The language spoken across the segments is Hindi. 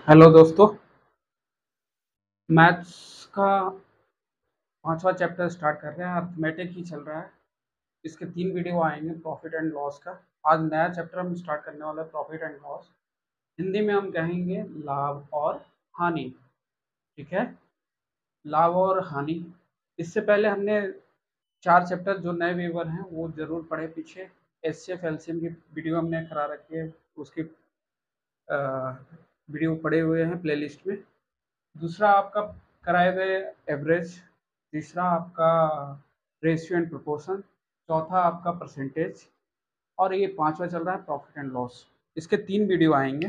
हेलो दोस्तों। मैथ्स का पांचवा चैप्टर स्टार्ट कर रहे हैं। अर्थमेटिक ही चल रहा है। इसके 3 वीडियो आएंगे प्रॉफिट एंड लॉस का। आज नया चैप्टर हम स्टार्ट करने वाला है, प्रॉफिट एंड लॉस। हिंदी में हम कहेंगे लाभ और हानि। ठीक है, लाभ और हानि। इससे पहले हमने 4 चैप्टर जो नए व्यूवर हैं वो जरूर पढ़े। पीछे एचसीएफ एलसीएम की वीडियो हमने करा रखी है, उसकी वीडियो पड़े हुए हैं प्लेलिस्ट में। दूसरा आपका कराए गए एवरेज। तीसरा आपका रेशियो एंड प्रोपोर्शन। चौथा आपका परसेंटेज। और ये पांचवा चल रहा है प्रॉफिट एंड लॉस। इसके 3 वीडियो आएंगे।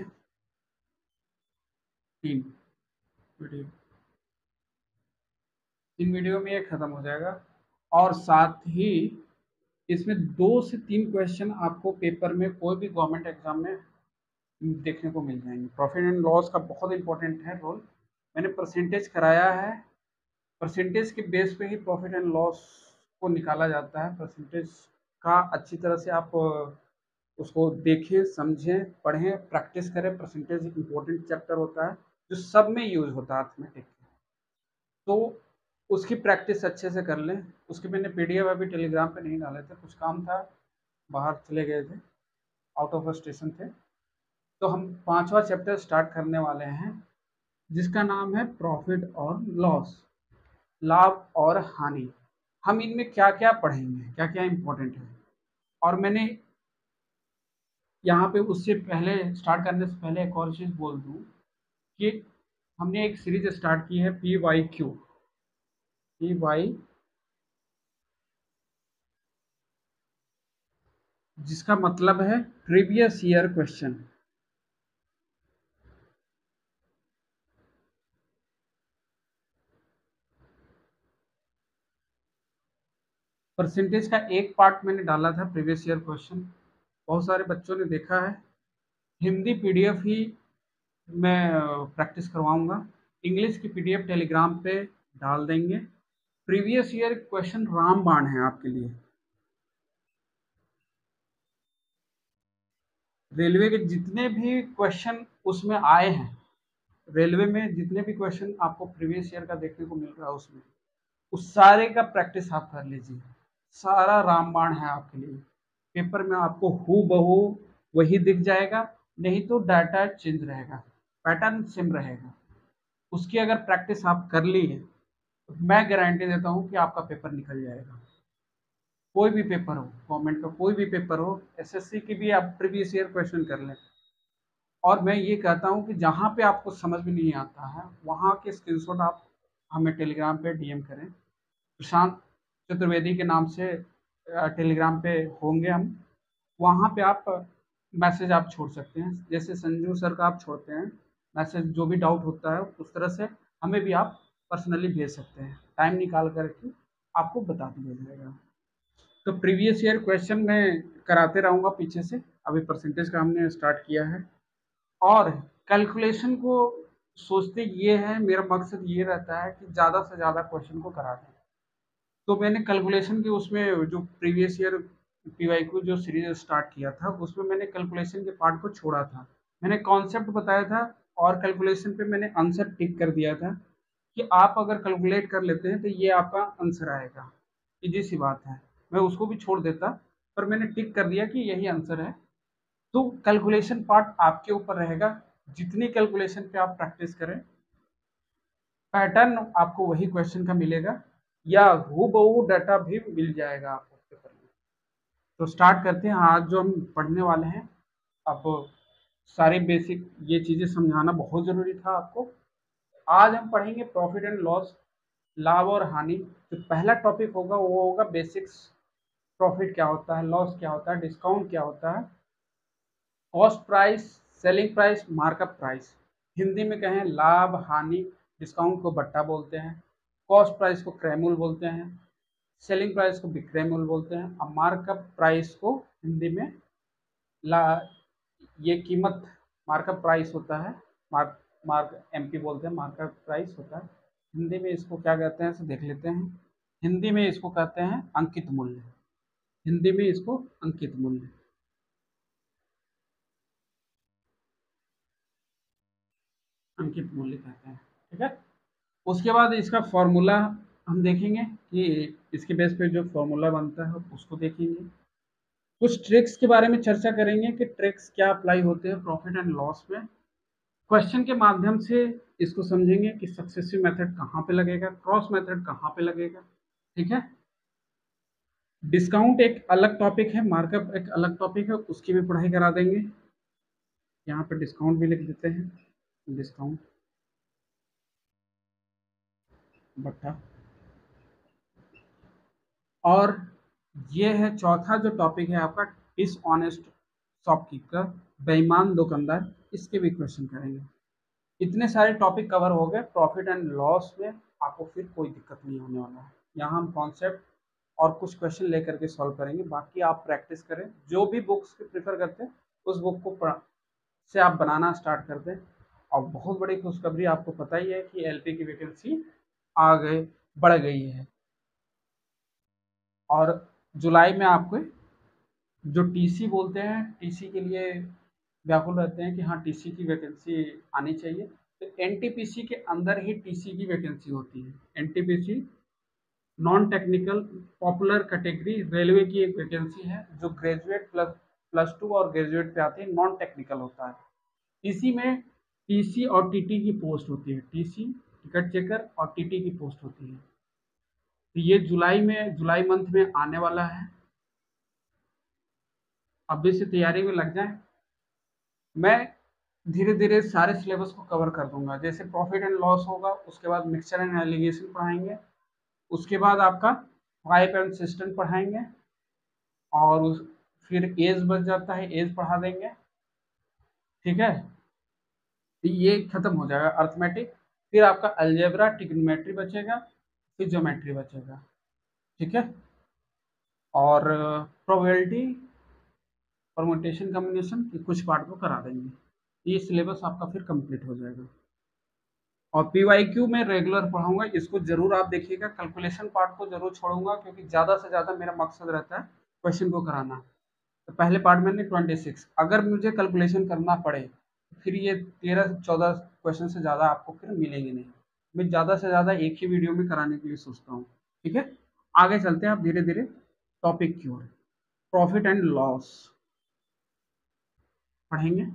3 वीडियो, 3 वीडियो में ये खत्म हो जाएगा। और साथ ही इसमें 2 से 3 क्वेश्चन आपको पेपर में कोई भी गवर्नमेंट एग्जाम में देखने को मिल जाएंगे। प्रॉफिट एंड लॉस का बहुत इंपॉर्टेंट है रोल। मैंने परसेंटेज कराया है। परसेंटेज के बेस पे ही प्रॉफिट एंड लॉस को निकाला जाता है। परसेंटेज का अच्छी तरह से आप उसको देखें, समझें, पढ़ें, प्रैक्टिस करें। परसेंटेज एक इम्पोर्टेंट चैप्टर होता है जो सब में यूज होता है अर्थमेटिक। तो उसकी प्रैक्टिस अच्छे से कर लें। उसके मैंने पीडीएफ अभी टेलीग्राम पे नहीं डाले थे, कुछ काम था, बाहर चले गए थे, आउट ऑफ स्टेशन थे। तो हम पांचवा चैप्टर स्टार्ट करने वाले हैं जिसका नाम है प्रॉफिट और लॉस, लाभ और हानि। हम इनमें क्या क्या पढ़ेंगे, क्या क्या इंपॉर्टेंट है। और मैंने यहाँ पे उससे पहले, स्टार्ट करने से पहले एक और चीज़ बोल दूँ कि हमने एक सीरीज स्टार्ट की है P Y Q. P Y, जिसका मतलब है प्रीवियस ईयर क्वेश्चन। परसेंटेज का एक पार्ट मैंने डाला था प्रीवियस ईयर क्वेश्चन, बहुत सारे बच्चों ने देखा है। हिंदी पीडीएफ ही मैं प्रैक्टिस करवाऊंगा। इंग्लिश की पीडीएफ टेलीग्राम पे डाल देंगे। प्रीवियस ईयर क्वेश्चन रामबाण है आपके लिए। रेलवे के जितने भी क्वेश्चन उसमें आए हैं, रेलवे में जितने भी क्वेश्चन आपको प्रीवियस ईयर का देखने को मिल रहा है, उसमें उस सारे का प्रैक्टिस आप कर लीजिए। सारा रामबाण है आपके लिए। पेपर में आपको हु बहू वही दिख जाएगा, नहीं तो डाटा चेंज रहेगा, पैटर्न सेम रहेगा। उसकी अगर प्रैक्टिस आप कर ली है तो मैं गारंटी देता हूँ कि आपका पेपर निकल जाएगा। कोई भी पेपर हो, गवर्नमेंट का कोई भी पेपर हो, एसएससी की भी आप प्रीवियस ईयर क्वेश्चन कर लें। और मैं ये कहता हूँ कि जहाँ पे आपको समझ में नहीं आता है वहाँ के स्क्रीनशॉट आप हमें टेलीग्राम पे डीएम करें। प्रशांत चतुर्वेदी के नाम से टेलीग्राम पे होंगे हम। वहाँ पे आप मैसेज आप छोड़ सकते हैं, जैसे संजू सर का आप छोड़ते हैं मैसेज। जो भी डाउट होता है उस तरह से हमें भी आप पर्सनली भेज सकते हैं, टाइम निकाल करके आपको बता दिया जाएगा। तो प्रीवियस ईयर क्वेश्चन मैं कराते रहूँगा पीछे से। अभी परसेंटेज का हमने स्टार्ट किया है। और कैलकुलेशन को सोचते ये है, मेरा मकसद ये रहता है कि ज़्यादा से ज़्यादा क्वेश्चन को करा दें। तो मैंने कैलकुलेशन के उसमें जो प्रीवियस ईयर पीवाई को जो सीरीज स्टार्ट किया था उसमें मैंने कैलकुलेशन के पार्ट को छोड़ा था। मैंने कॉन्सेप्ट बताया था और कैलकुलेशन पे मैंने आंसर टिक कर दिया था कि आप अगर कैलकुलेट कर लेते हैं तो ये आपका आंसर आएगा। इजी सी बात है। मैं उसको भी छोड़ देता, पर मैंने टिक कर दिया कि यही आंसर है। तो कैलकुलेशन पार्ट आपके ऊपर रहेगा। जितनी कैलकुलेशन पे आप प्रैक्टिस करें, पैटर्न आपको वही क्वेश्चन का मिलेगा या हूबहू डाटा भी मिल जाएगा आपको पेपर में। तो स्टार्ट करते हैं आज जो हम पढ़ने वाले हैं। अब सारे बेसिक ये चीज़ें समझाना बहुत ज़रूरी था आपको। आज हम पढ़ेंगे प्रॉफिट एंड लॉस, लाभ और हानि। जो पहला टॉपिक होगा वो होगा बेसिक्स। प्रॉफिट क्या होता है, लॉस क्या होता है, डिस्काउंट क्या होता है, cost price, selling price, markup price. Hindi में कहें लाभ हानि। डिस्काउंट को बट्टा बोलते हैं, कॉस्ट प्राइस को क्रय बोलते हैं, सेलिंग प्राइस को विक्रय मूल्य बोलते हैं, और मार्कअप प्राइस को हिंदी में ला ये कीमत मार्कअप प्राइस होता है। मार्क मार्क एमपी बोलते हैं, मार्कअप प्राइस होता है। हिंदी में इसको क्या कहते हैं इसे देख लेते हैं। हिंदी में इसको कहते हैं अंकित मूल्य। हिंदी में इसको अंकित मूल्य। अंकित मूल्य कहते हैं। ठीक है, उसके बाद इसका फॉर्मूला हम देखेंगे कि इसके बेस पे जो फॉर्मूला बनता है उसको देखेंगे। कुछ ट्रिक्स के बारे में चर्चा करेंगे कि ट्रिक्स क्या अप्लाई होते हैं प्रॉफिट एंड लॉस में। क्वेश्चन के माध्यम से इसको समझेंगे कि सक्सेसिव मेथड कहाँ पे लगेगा, क्रॉस मेथड कहाँ पे लगेगा। ठीक है, डिस्काउंट एक अलग टॉपिक है, मार्कअप एक अलग टॉपिक है, उसकी भी पढ़ाई करा देंगे। यहाँ पे डिस्काउंट भी लिख देते हैं, डिस्काउंट बट्टा। और ये है चौथा जो टॉपिक है आपका, डिसऑनेस्ट शॉपकीपर, बेईमान दुकानदार, इसके भी क्वेश्चन करेंगे। इतने सारे टॉपिक कवर हो गए प्रॉफिट एंड लॉस में, आपको फिर कोई दिक्कत नहीं होने वाला है। यहाँ हम कॉन्सेप्ट और कुछ क्वेश्चन लेकर के सॉल्व करेंगे, बाकी आप प्रैक्टिस करें। जो भी बुक्स प्रेफर करते हैं उस बुक को से आप बनाना स्टार्ट कर दें। और बहुत बड़ी खुशखबरी, आपको पता ही है कि एलपी की वैकेंसी आ गए बढ़ गई है। और जुलाई में आपको जो टीसी बोलते हैं, टीसी के लिए व्याकुल रहते हैं कि हाँ टीसी की वैकेंसी आनी चाहिए, तो एनटीपीसी के अंदर ही टीसी की वैकेंसी होती है। NTPC non technical popular category railway की एक वैकेंसी है, जो ग्रेजुएट प्लस प्लस टू और ग्रेजुएट पे आती है, नॉन टेक्निकल होता है। इसी में टीसी और टीटी की पोस्ट होती है, टीसी टिकट चेकर और टीटी की पोस्ट होती है। तो ये जुलाई मंथ में आने वाला है, अभी से तैयारी में लग जाए। मैं धीरे धीरे सारे सिलेबस को कवर कर दूंगा। जैसे प्रॉफिट एंड लॉस होगा, उसके बाद मिक्सचर एंड एलिगेशन पढ़ाएंगे, उसके बाद आपका पाइप एंड सिस्टम पढ़ाएंगे, और फिर एज बच जाता है, एज पढ़ा देंगे। ठीक है, तो ये खत्म हो जाएगा अर्थमेटिक। फिर आपका अलजेब्रा ट्रिग्नोमेट्री बचेगा, फिर ज्योमेट्री बचेगा। ठीक है, और प्रोबेबिलिटी परमुटेशन कॉम्बिनेशन के कुछ पार्ट को करा देंगे। ये सिलेबस आपका फिर कंप्लीट हो जाएगा। और पीवाईक्यू में रेगुलर पढ़ाऊंगा, इसको जरूर आप देखिएगा। कैलकुलेशन पार्ट को जरूर छोड़ूंगा, क्योंकि ज़्यादा से ज़्यादा मेरा मकसद रहता है क्वेश्चन को कराना। तो पहले पार्ट में 26, अगर मुझे कैलकुलेशन करना पड़े फिर ये 13-14 क्वेश्चन से ज़्यादा आपको फिर मिलेंगे नहीं। मैं ज़्यादा से ज़्यादा एक ही वीडियो में कराने के लिए सोचता हूँ। ठीक है, आगे चलते हैं आप धीरे धीरे टॉपिक की ओर। प्रॉफिट एंड लॉस पढ़ेंगे।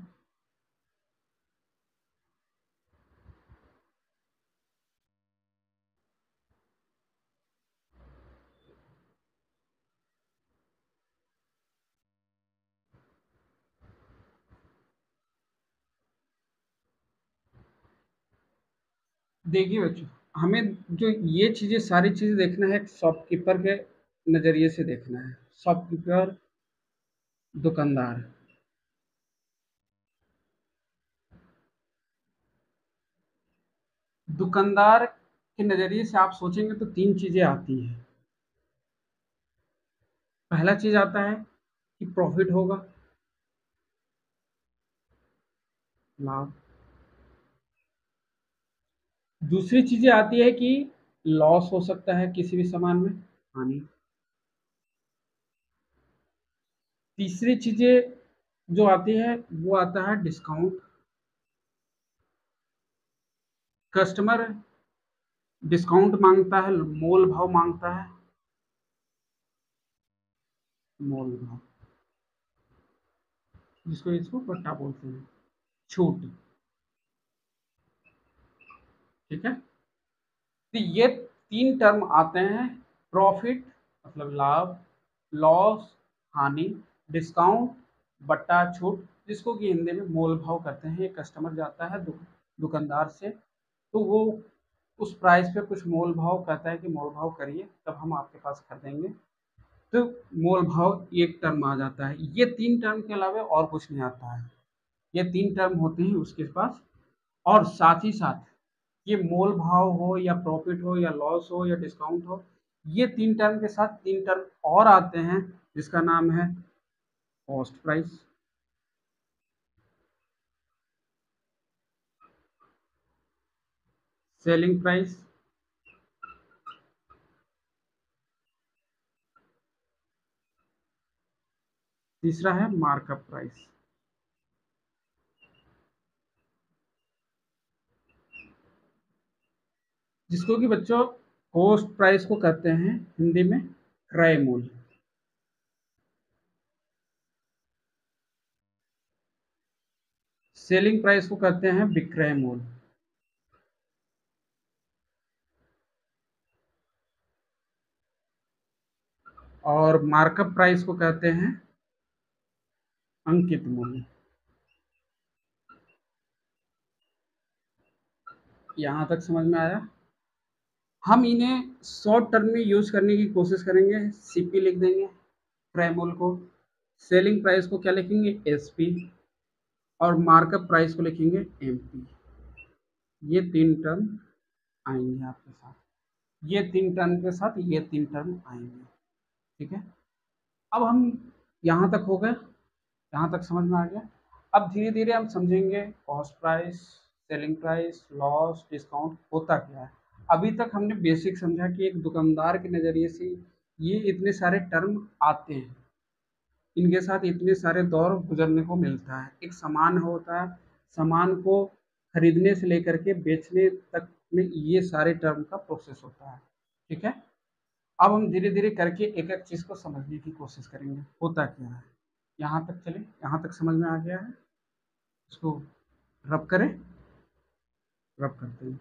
देखिए बच्चों, हमें जो ये चीज़ें सारी चीज़ें देखना है शॉपकीपर के नज़रिए से देखना है। शॉपकीपर दुकानदार, दुकानदार के नज़रिए से आप सोचेंगे तो तीन चीज़ें आती हैं। पहला चीज़ आता है कि प्रॉफिट होगा, लाभ। दूसरी चीज़ें आती है कि लॉस हो सकता है किसी भी सामान में, हानि। तीसरी चीज़ें जो आती है वो आता है डिस्काउंट। कस्टमर डिस्काउंट मांगता है, मोल भाव मांगता है, मोल भाव, जिसको इसको पट्टा बोलते हैं, छूट। ठीक है, तो ये तीन टर्म आते हैं। प्रॉफिट मतलब लाभ, लॉस हानि, डिस्काउंट बट्टा छूट, जिसको कि हिंदी में मोल भाव करते हैं। ये कस्टमर जाता है दुकानदार से, तो वो उस प्राइस पे कुछ मोल भाव कहता है कि मोल भाव करिए तब हम आपके पास खरीदेंगे। तो मोल भाव एक टर्म आ जाता है। ये तीन टर्म के अलावा और कुछ नहीं आता है। ये तीन टर्म होते हैं उसके पास। और साथ ही साथ ये मोल भाव हो या प्रॉफिट हो या लॉस हो या डिस्काउंट हो, ये तीन टर्म के साथ तीन टर्म और आते हैं, जिसका नाम है कॉस्ट प्राइस, सेलिंग प्राइस, तीसरा है मार्कअप प्राइस। जिसको कि बच्चों कॉस्ट प्राइस को कहते हैं हिंदी में क्रय मूल्य। सेलिंग प्राइस को कहते हैं विक्रय मूल्य। और मार्कअप प्राइस को कहते हैं अंकित मूल्य। यहां तक समझ में आया? हम इन्हें शॉर्ट टर्म में यूज करने की कोशिश करेंगे। सीपी लिख देंगे क्रय मूल्य को, सेलिंग प्राइस को क्या लिखेंगे, एसपी, और मार्कअप प्राइस को लिखेंगे एमपी। ये तीन टर्म आएंगे आपके साथ, ये तीन टर्म के साथ ये तीन टर्म आएंगे। ठीक है, अब हम यहाँ तक हो गए, यहाँ तक समझ में आ गया। अब धीरे धीरे हम समझेंगे cost price, selling price, loss, discount होता क्या है। अभी तक हमने बेसिक समझा कि एक दुकानदार के नज़रिए से ये इतने सारे टर्म आते हैं, इनके साथ इतने सारे दौर गुजरने को मिलता है। एक सामान होता है, सामान को खरीदने से लेकर के बेचने तक में ये सारे टर्म का प्रोसेस होता है। ठीक है, अब हम धीरे धीरे करके एक एक चीज़ को समझने की कोशिश करेंगे होता क्या है। यहाँ तक चले, यहाँ तक समझ में आ गया है? इसको रब करें, रब करते हैं।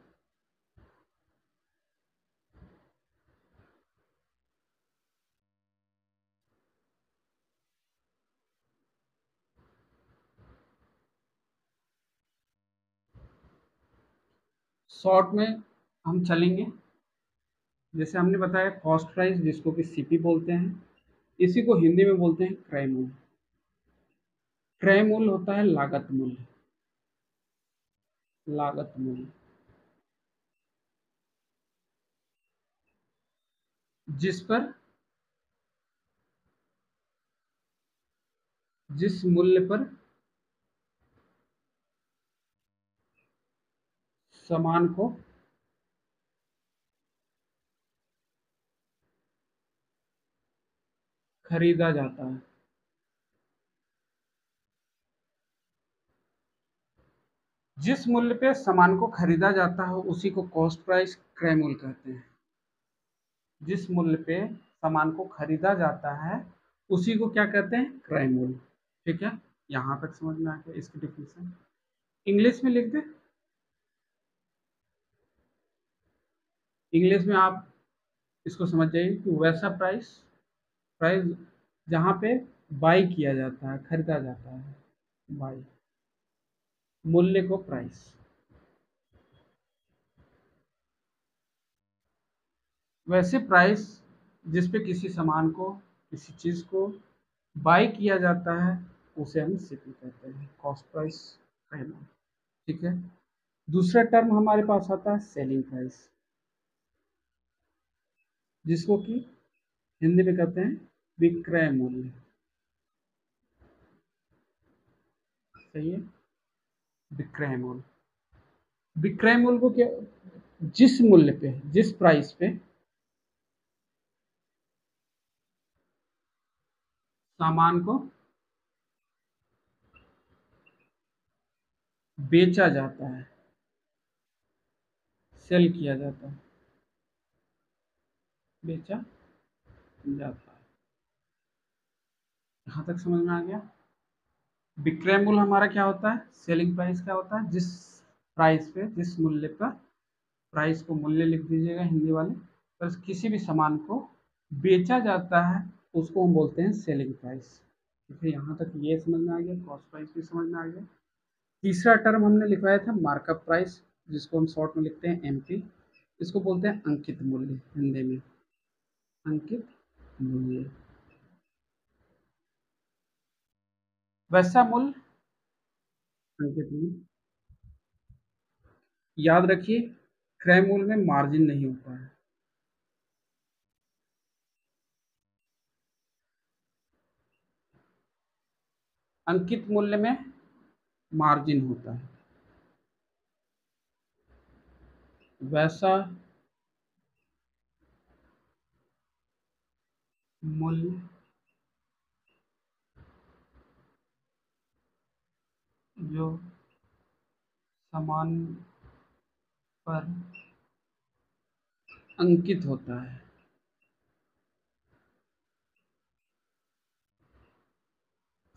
शॉर्ट में हम चलेंगे, जैसे हमने बताया कॉस्ट प्राइस जिसको कि सीपी बोलते हैं, इसी को हिंदी में बोलते हैं क्रय मूल्य। क्रय मूल्य होता है लागत मूल्य, लागत मूल्य जिस पर, जिस मूल्य पर सामान को खरीदा जाता है। जिस मूल्य पे सामान को खरीदा जाता है उसी को कॉस्ट प्राइस क्रय मूल्य कहते हैं। जिस मूल्य पे सामान को खरीदा जाता है उसी को क्या कहते हैं, क्रय मूल्य। ठीक है, यहाँ तक समझ में आ गया इसकी डिफिनेशन। इंग्लिश में लिख दे, इंग्लिश में आप इसको समझ जाइए कि वैसा प्राइस, प्राइस जहाँ पे बाई किया जाता है, खरीदा जाता है, बाई, मूल्य को प्राइस। वैसे प्राइस जिस पे किसी सामान को, किसी चीज़ को बाई किया जाता है उसे हम सीपी कहते हैं, कॉस्ट प्राइस कहना। ठीक है, दूसरा टर्म हमारे पास आता है सेलिंग प्राइस, जिसको कि हिंदी में कहते हैं विक्रय मूल्य। सही है, विक्रय मूल्य। विक्रय मूल्य को क्या, जिस मूल्य पे, जिस प्राइस पे सामान को बेचा जाता है, सेल किया जाता है, बेचा जाता है। यहाँ तक समझ में आ गया? विक्रय मूल्य हमारा क्या होता है, सेलिंग प्राइस क्या होता है, जिस प्राइस पे, जिस मूल्य पर, प्राइस को मूल्य लिख दीजिएगा हिंदी वाले, पर किसी भी सामान को बेचा जाता है उसको हम बोलते हैं सेलिंग प्राइस। ठीक है, यहाँ तक ये समझ में आ गया, कॉस्ट प्राइस भी समझ में आ गया। तीसरा टर्म हमने लिखवाया था मार्कअप प्राइस, जिसको हम शॉर्ट में लिखते हैं एमपी। इसको बोलते हैं अंकित मूल्य हिंदी में, अंकित मूल्य। वैसा मूल्य, अंकित मूल्य। याद रखिए क्रय मूल्य में मार्जिन नहीं होता है। अंकित मूल्य में मार्जिन होता है। वैसा मूल्य जो सामान पर अंकित होता है।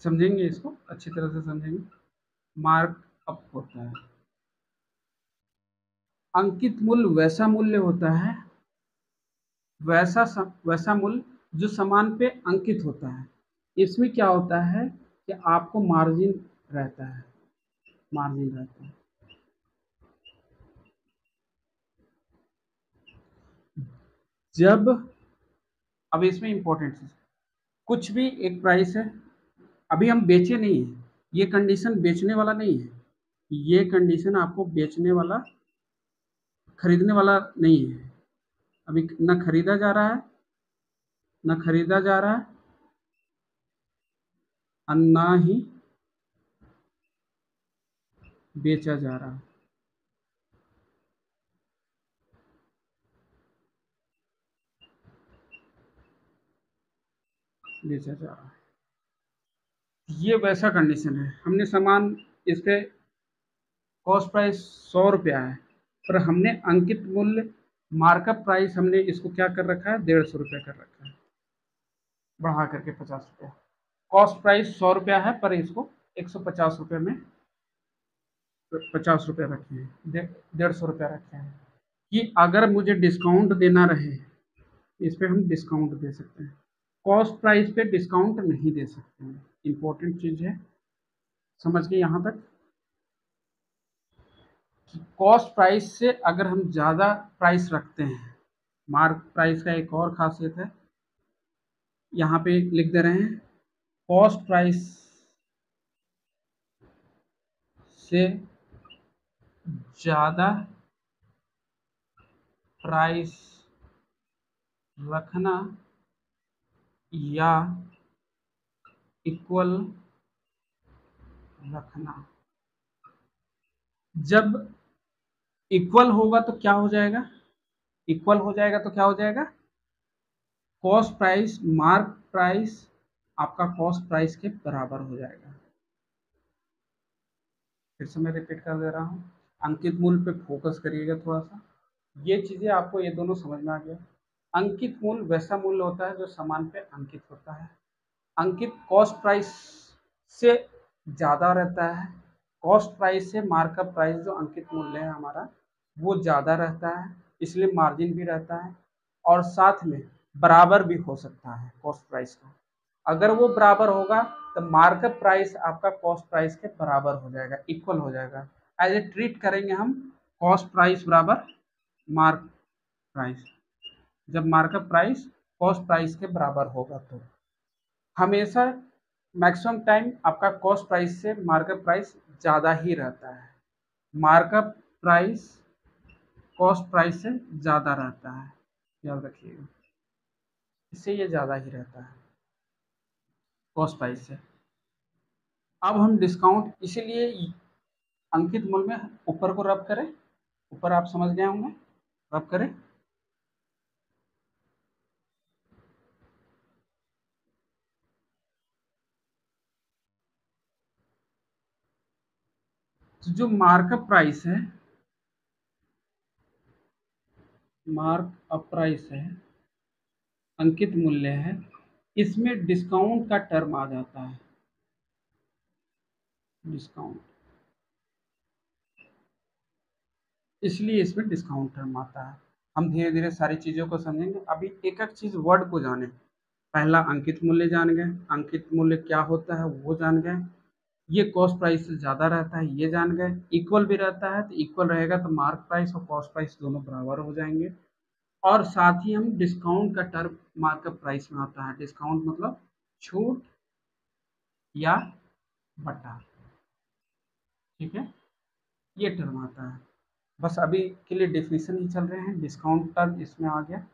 समझेंगे इसको अच्छी तरह से समझेंगे। मार्क अप होता है। अंकित मूल्य वैसा मूल्य होता है, वैसा मूल्य जो सामान पे अंकित होता है। इसमें क्या होता है कि आपको मार्जिन रहता है, मार्जिन रहता है। जब अब इसमें इंपॉर्टेंट चीज, कुछ भी एक प्राइस है, अभी हम बेचे नहीं है, ये कंडीशन बेचने वाला नहीं है, ये कंडीशन आपको बेचने वाला, खरीदने वाला नहीं है। अभी न खरीदा जा रहा है, न खरीदा जा रहा है, और ना ही बेचा जा रहा है। बेचा जा रहा है, ये वैसा कंडीशन है। हमने सामान, इस पे कॉस्ट प्राइस 100 रुपया है, पर हमने अंकित मूल्य, मार्कअप प्राइस हमने इसको क्या कर रखा है, 150 रुपया कर रखा है, बढ़ा करके 50 रुपया। कॉस्ट प्राइस 100 रुपया है, पर इसको 150 रुपये में 50 रुपया रखे हैं, 150 रुपया रखे हैं, कि अगर मुझे डिस्काउंट देना रहे, इस पे हम डिस्काउंट दे सकते हैं। कॉस्ट प्राइस पे डिस्काउंट नहीं दे सकते हैं, इंपॉर्टेंट चीज है। समझ गए यहाँ तक? कॉस्ट प्राइस से अगर हम ज़्यादा प्राइस रखते हैं, मार्क प्राइस का एक और खासियत है, यहाँ पे लिख दे रहे हैं, कॉस्ट प्राइस से ज़्यादा प्राइस रखना या इक्वल रखना। जब इक्वल होगा तो क्या हो जाएगा, इक्वल हो जाएगा तो क्या हो जाएगा, कॉस्ट प्राइस मार्क प्राइस आपका कॉस्ट प्राइस के बराबर हो जाएगा। फिर से मैं रिपीट कर दे रहा हूँ, अंकित मूल्य पे फोकस करिएगा थोड़ा सा, ये चीज़ें आपको ये दोनों समझ में आ गया। अंकित मूल्य वैसा मूल्य होता है जो सामान पे अंकित होता है। अंकित कॉस्ट प्राइस से ज़्यादा रहता है, कॉस्ट प्राइस से मार्कअप प्राइस जो अंकित मूल्य है हमारा, वो ज़्यादा रहता है, इसलिए मार्जिन भी रहता है, और साथ में बराबर भी हो सकता है कॉस्ट प्राइस का। अगर वो बराबर होगा तो मार्कअप प्राइस आपका कॉस्ट प्राइस के बराबर हो जाएगा, इक्वल हो जाएगा। एज ए ट्रीट करेंगे हम कॉस्ट प्राइस बराबर मार्क प्राइस, जब मार्कअप प्राइस कॉस्ट प्राइस के बराबर होगा तो हमेशा मैक्सिमम टाइम आपका कॉस्ट प्राइस से मार्कअप प्राइस ज़्यादा ही रहता है। मार्कअप प्राइस कॉस्ट प्राइस से ज़्यादा रहता है, याद रखिएगा, इससे ये ज़्यादा ही रहता है कॉस्ट प्राइस से। अब हम डिस्काउंट, इसीलिए अंकित मूल्य में ऊपर को रब करें, ऊपर आप समझ गए होंगे, रब करें। तो जो मार्कअप प्राइस है, मार्क अप प्राइस है, अंकित मूल्य है, इसमें डिस्काउंट का टर्म आ जाता है, डिस्काउंट, इसलिए इसमें डिस्काउंट टर्म आता है। हम धीरे धीरे सारी चीज़ों को समझेंगे, अभी एक एक चीज़ वर्ड को जाने। पहला अंकित मूल्य जान गए, अंकित मूल्य क्या होता है वो जान गए, ये कॉस्ट प्राइस से ज़्यादा रहता है ये जान गए, इक्वल भी रहता है तो इक्वल रहेगा तो मार्क प्राइस और कॉस्ट प्राइस दोनों बराबर हो जाएंगे। और साथ ही हम डिस्काउंट का टर्म मार्कअप प्राइस में आता है, डिस्काउंट मतलब छूट या बटा, ठीक है, ये टर्म आता है। बस अभी के लिए डेफिनेशन ही चल रहे हैं, डिस्काउंट टर्म इसमें आ गया।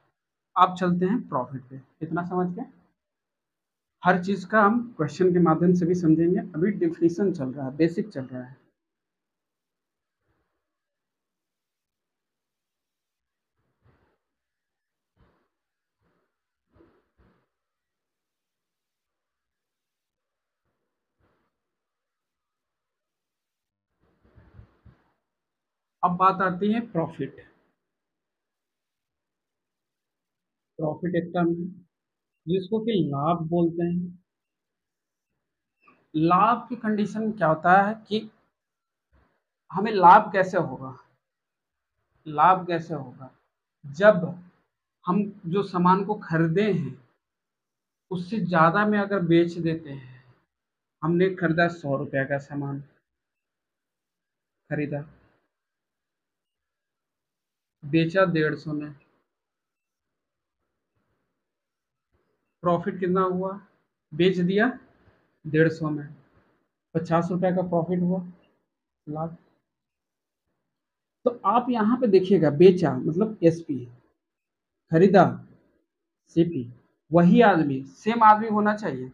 अब चलते हैं प्रॉफिट पे, इतना समझ गए। हर चीज़ का हम क्वेश्चन के माध्यम से भी समझेंगे, अभी डेफिनेशन चल रहा है, बेसिक चल रहा है। अब बात आती है प्रॉफिट। प्रॉफिट एक टर्म है जिसको कि लाभ बोलते हैं। लाभ की कंडीशन में क्या होता है कि हमें लाभ कैसे होगा, लाभ कैसे होगा जब हम जो सामान को खरीदे हैं उससे ज्यादा में अगर बेच देते हैं। हमने खरीदा 100 रुपए का सामान खरीदा, बेचा 150 में, प्रॉफिट कितना हुआ, बेच दिया 150 में, 50 रुपए का प्रॉफिट हुआ, लाभ। तो आप यहाँ पे देखिएगा, बेचा मतलब एसपी, खरीदा सीपी। वही आदमी, सेम आदमी होना चाहिए,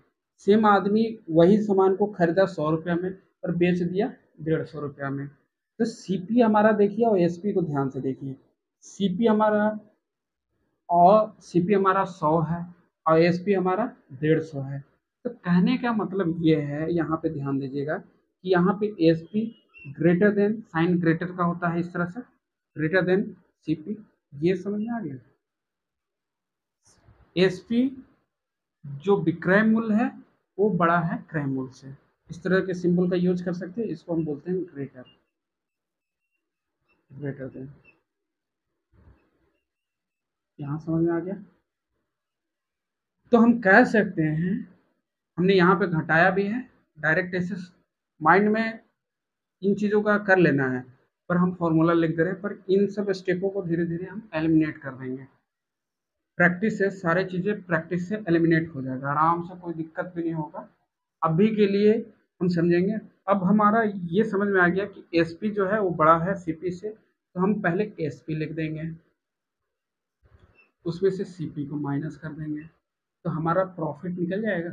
सेम आदमी वही सामान को खरीदा 100 रुपया में और बेच दिया 150 रुपया में। तो सीपी हमारा देखिए और एसपी को ध्यान से देखिए। सीपी हमारा सीपी हमारा 100 है और एसपी हमारा 150 है। तो कहने का मतलब ये है, यहाँ पे ध्यान दीजिएगा कि यहाँ पे SP greater than, sign greater का होता है इस तरह से, ग्रेटर देन सीपी। ये समझ में आ गया। एसपी जो विक्रय मूल्य है वो बड़ा है क्रय मूल्य से। इस तरह के सिंबल का यूज कर सकते हैं, इसको हम बोलते हैं ग्रेटर, ग्रेटर देन। यहाँ समझ में आ गया। तो हम कह सकते हैं, हमने यहाँ पे घटाया भी है, डायरेक्ट ऐसे माइंड में इन चीज़ों का कर लेना है, पर हम फॉर्मूला लिख दे रहे हैं, पर इन सब स्टेपों को धीरे धीरे हम एलिमिनेट कर देंगे। प्रैक्टिस से सारी चीज़ें प्रैक्टिस से एलिमिनेट हो जाएगा आराम से, कोई दिक्कत भी नहीं होगा। अभी के लिए हम समझेंगे। अब हमारा ये समझ में आ गया कि एसपी जो है वो बड़ा है सीपी से, तो हम पहले एसपी लिख देंगे, उसमें से सीपी को माइनस कर देंगे, तो हमारा प्रॉफिट निकल जाएगा,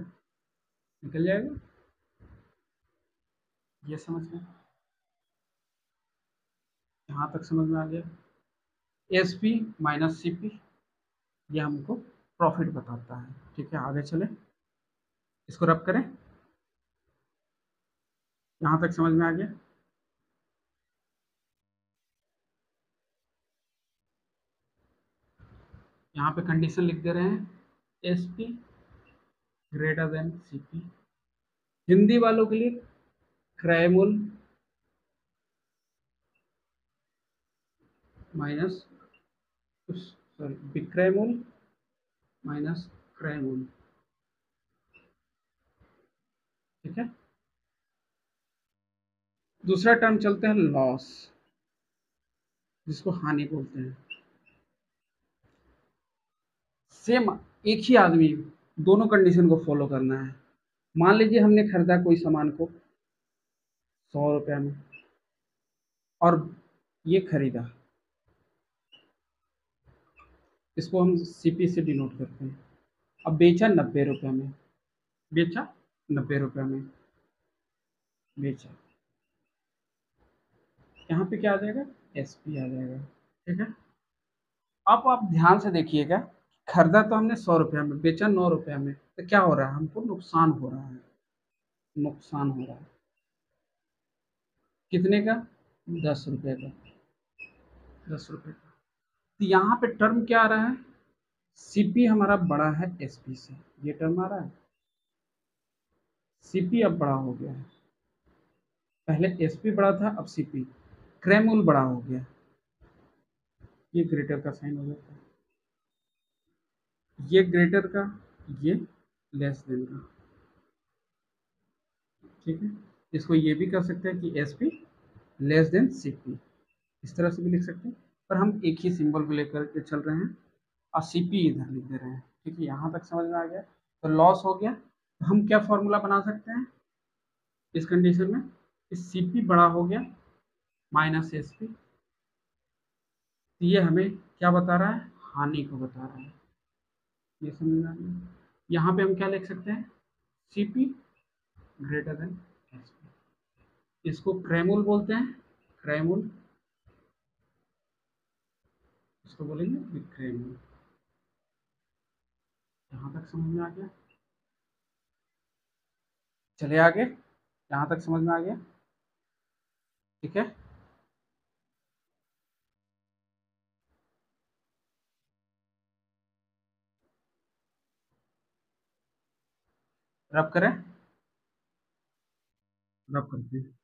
निकल जाएगा। ये समझ में, यहाँ तक समझ में आ गया। एसपी माइनस सीपी, ये हमको प्रॉफिट बताता है। ठीक है, आगे चले, इसको रब करें। यहाँ तक समझ में आ गया। यहाँ पे कंडीशन लिख दे रहे हैं, SP greater then CP. Hindi वालों के लिए क्रय मूल्य माइनस, सॉरी, विक्रय मूल्य माइनस क्रय मूल्य। ठीक है, दूसरा टर्म चलते हैं लॉस, जिसको हानि बोलते हैं। सेम एक ही आदमी, दोनों कंडीशन को फॉलो करना है। मान लीजिए हमने खरीदा कोई सामान को 100 रुपया में और ये खरीदा, इसको हम सीपी से डिनोट करते हैं। अब बेचा 90 रुपया में, बेचा 90 रुपया में, बेचा, यहाँ पे क्या आ जाएगा, एसपी आ जाएगा। ठीक है, अब आप ध्यान से देखिएगा, खरीदा तो हमने 100 रुपया में, बेचा 9 रुपया में, तो क्या हो रहा है, हमको नुकसान हो रहा है, नुकसान हो रहा है। कितने का, 10 रुपये का, 10 रुपये का। तो यहाँ पे टर्म क्या आ रहा है, सीपी हमारा बड़ा है एसपी से, ये टर्म आ रहा है। सीपी अब बड़ा हो गया है, पहले एसपी बड़ा था, अब सीपी। क्रय मूल्य बड़ा हो गया, ये ग्रेटर का साइन हो जाता है, ये ग्रेटर का, ये लेस देन का। ठीक है, इसको ये भी कर सकते हैं कि एसपी लेस देन सीपी, इस तरह से भी लिख सकते हैं, पर हम एक ही सिंबल को लेकर के चल रहे हैं और सीपी इधर लिख दे रहे हैं। ठीक है, यहाँ तक समझ में आ गया। तो लॉस हो गया, तो हम क्या फॉर्मूला बना सकते हैं इस कंडीशन में, इस सीपी बड़ा हो गया माइनस एसपी, तो ये हमें क्या बता रहा है, हानि को बता रहा है। ये समझ में आ गया। यहाँ पे हम क्या लिख सकते हैं, सीपी ग्रेटर देन एसपी, इसको क्रैमूल बोलते हैं, क्रैमूल, इसको बोलेंगे विक्रयमूल्य। यहाँ तक समझ में आ गया, चले आगे, यहाँ तक समझ में आ गया। ठीक है, रब करें, रब करते हैं।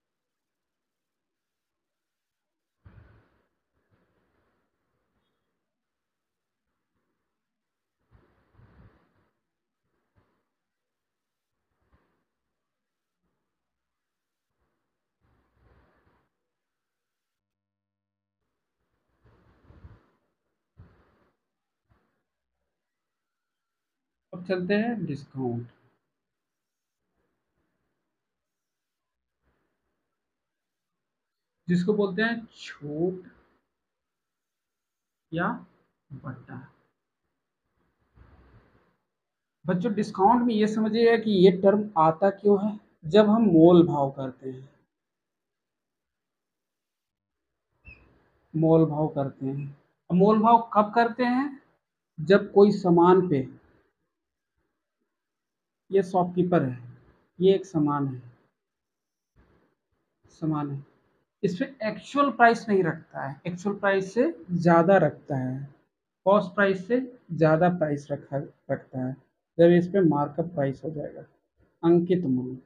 अब चलते हैं डिस्काउंट। जिसको बोलते हैं छूट या बट्टा। बच्चों डिस्काउंट में ये समझिएगा कि ये टर्म आता क्यों है, जब हम मोल भाव करते हैं। मोल भाव करते हैं। अब मोल भाव कब करते हैं, जब कोई सामान पे, ये शॉपकीपर है, ये एक सामान है, सामान है, इस पे एक्चुअल प्राइस नहीं रखता है, एक्चुअल प्राइस से ज़्यादा रखता है, कॉस्ट प्राइस से ज़्यादा प्राइस रखता है, जब इस पे मार्कअप प्राइस हो जाएगा, अंकित मूल्य।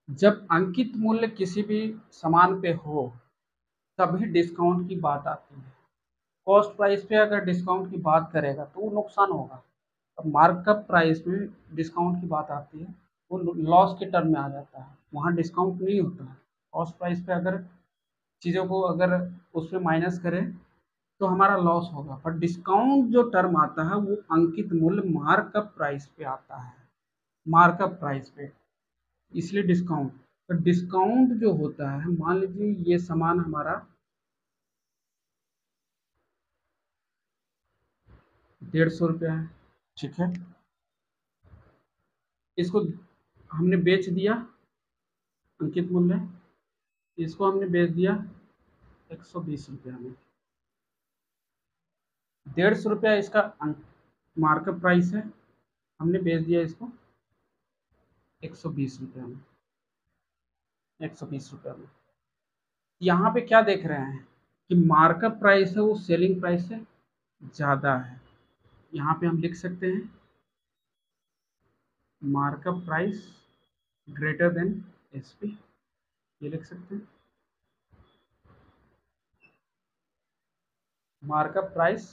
जब अंकित मूल्य किसी भी सामान पे हो तभी डिस्काउंट की बात आती है। कॉस्ट प्राइस पे अगर डिस्काउंट की बात करेगा तो वो नुकसान होगा। अब मार्कअप प्राइस में डिस्काउंट की बात आती है, वो लॉस के टर्म में आ जाता है, वहाँ डिस्काउंट नहीं होता है। कॉस्ट प्राइस पे अगर चीज़ों को अगर उसमें माइनस करें तो हमारा लॉस होगा, पर डिस्काउंट जो टर्म आता है वो अंकित मूल्य मार्कअप प्राइस पे आता है, मार्कअप प्राइस पे, इसलिए डिस्काउंट। तो डिस्काउंट जो होता है, मान लीजिए ये सामान हमारा 150 रुपया है, ठीक है, इसको हमने बेच दिया अंकित मूल्य, इसको हमने बेच दिया 120 रुपया में। 150 रुपया इसका मार्कअप प्राइस है, हमने बेच दिया इसको 120 रुपया में, 120 रुपया में। यहाँ पे क्या देख रहे हैं कि मार्कअप प्राइस है वो सेलिंग प्राइस से ज़्यादा है। यहाँ पे हम लिख सकते हैं markup price greater than SP, ये लिख सकते हैं markup price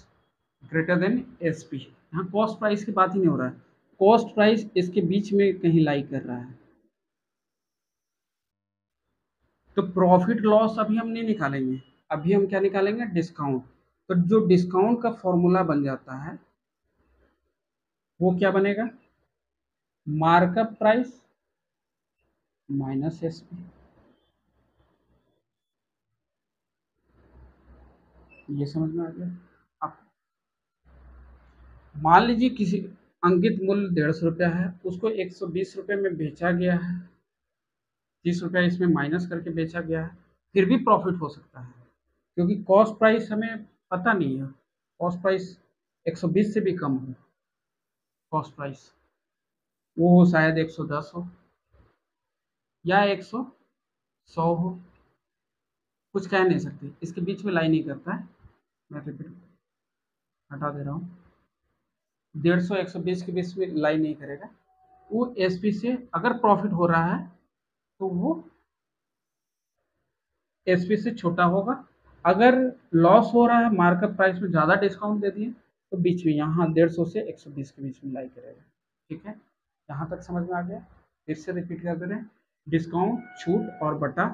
greater than SP. यहाँ कॉस्ट प्राइस की बात ही नहीं हो रहा है, कॉस्ट प्राइस इसके बीच में कहीं लाई कर रहा है। तो प्रॉफिट लॉस अभी हम नहीं निकालेंगे, अभी हम क्या निकालेंगे, डिस्काउंट। तो जो डिस्काउंट का फॉर्मूला बन जाता है वो क्या बनेगा, मार्कअप प्राइस माइनस एसपी। ये समझ में आ गया। अब मान लीजिए किसी अंकित मूल्य 150 रुपया है, उसको 120 रुपये में बेचा गया है, 30 रुपया इसमें माइनस करके बेचा गया है, फिर भी प्रॉफिट हो सकता है, क्योंकि कॉस्ट प्राइस हमें पता नहीं है, कॉस्ट प्राइस 120 से भी कम हो, कॉस्ट प्राइस वो हो शायद 110 हो या 100 हो, कुछ कह नहीं सकते, इसके बीच में लाई नहीं करता है। मैं रिपीट हटा दे रहा हूँ, 150 120 के बीच में लाई नहीं करेगा, वो एसपी से अगर प्रॉफिट हो रहा है तो वो एसपी से छोटा होगा, अगर लॉस हो रहा है मार्कअप प्राइस में ज़्यादा डिस्काउंट दे दिए तो बीच में यहाँ 150 से 120 के बीच में लाई करेगा। ठीक है, यहाँ तक समझ में आ गया। फिर से रिपीट कर दे रहे हैं, डिस्काउंट, छूट और बटा।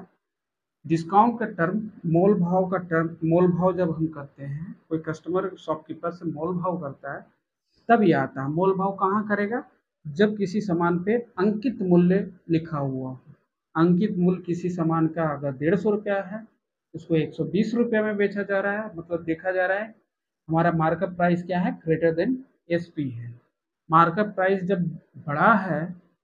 डिस्काउंट का टर्म, मोल भाव का टर्म, मोल भाव जब हम करते हैं, कोई कस्टमर शॉपकीपर से मोल भाव करता है तब ये आता है। मोल भाव कहाँ करेगा, जब किसी सामान पे अंकित मूल्य लिखा हुआ हो। अंकित मूल्य किसी सामान का अगर 150 रुपया है, उसको 120 रुपया में बेचा जा रहा है, मतलब देखा जा रहा है हमारा मार्कअप प्राइस क्या है, ग्रेटर देन एसपी है। मार्कअप प्राइस जब बड़ा है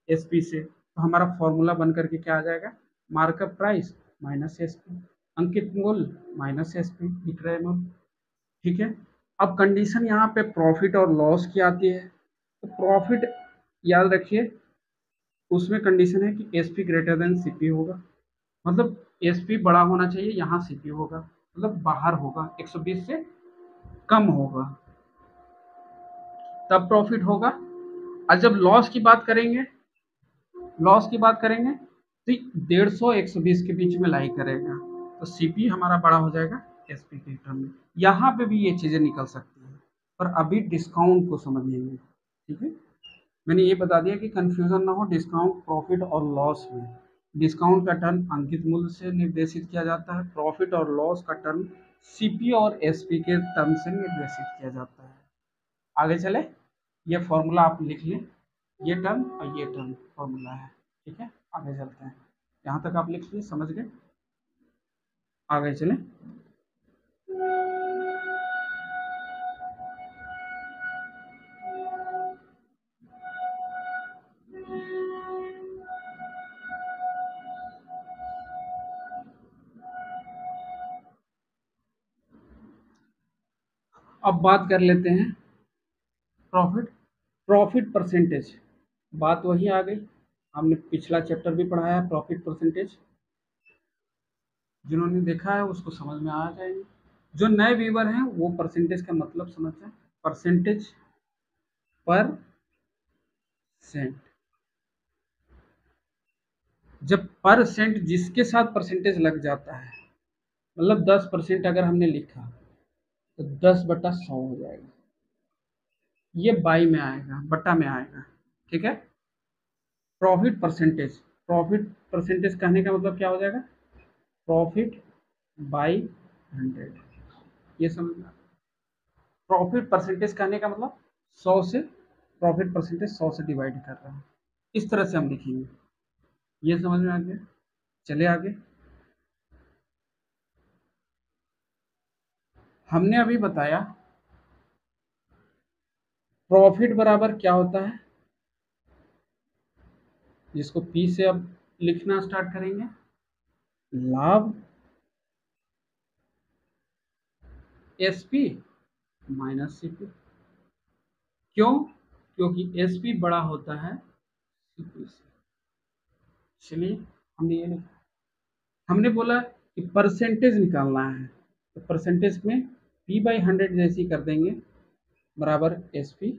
एसपी से तो हमारा फॉर्मूला बन करके क्या आ जाएगा, मार्कअप प्राइस माइनस एसपी, अंकित मूल्य माइनस एसपी, विक्रय मूल्य। ठीक है, अब कंडीशन यहाँ पे प्रॉफिट और लॉस की आती है। तो प्रॉफिट याद रखिए, उसमें कंडीशन है कि एसपी ग्रेटर देन सीपी होगा, मतलब एसपी बड़ा होना चाहिए, यहाँ सीपी होगा, मतलब बाहर होगा, 120 से कम होगा। तब प्रॉफिट होगा। और जब लॉस की बात करेंगे तो 150 120 के बीच में लाई करेगा, तो सीपी हमारा बड़ा हो जाएगा एसपी के टर्म में। यहाँ पे भी ये चीजें निकल सकती हैं, पर अभी डिस्काउंट को समझ लेंगे। ठीक है, मैंने ये बता दिया कि कंफ्यूजन ना हो डिस्काउंट प्रॉफिट और लॉस में। डिस्काउंट का टर्म अंकित मूल्य से निर्देशित किया जाता है, प्रॉफिट और लॉस का टर्म सीपी और एसपी के टर्म से निर्देशित किया जाता है। आगे चले, ये फॉर्मूला आप लिख लें, ये टर्म और ये टर्म फॉर्मूला है। ठीक है, आगे चलते हैं। यहाँ तक आप लिख लीजिए, समझ गए। आगे चलें। अब बात कर लेते हैं प्रॉफिट प्रॉफिट परसेंटेज। बात वही आ गई, हमने पिछला चैप्टर भी पढ़ाया है प्रॉफिट परसेंटेज, जिन्होंने देखा है उसको समझ में आ जाएंगे। जो नए व्यूवर हैं वो परसेंटेज का मतलब समझ जाए। परसेंटेज पर सेंट, जब परसेंट जिसके साथ परसेंटेज लग जाता है, मतलब 10% अगर हमने लिखा तो 10/100 हो जाएगा, ये बाई में आएगा, बटा में आएगा। ठीक है, प्रॉफिट परसेंटेज कहने का मतलब क्या हो जाएगा, प्रॉफिट बाई 100। ये समझना, प्रॉफिट परसेंटेज कहने का मतलब 100 से, प्रॉफिट परसेंटेज 100 से डिवाइड कर रहा है, इस तरह से हम लिखेंगे। ये समझ में आ गया। चले आगे। हमने अभी बताया प्रॉफिट बराबर क्या होता है, जिसको पी से अब लिखना स्टार्ट करेंगे, लाभ एसपी माइनस सीपी। क्यों? क्योंकि एसपी बड़ा होता है सीपी से, इसलिए हमने ये लिखा। हमने बोला कि परसेंटेज निकालना है, तो परसेंटेज में p/100 जैसी कर देंगे, बराबर S P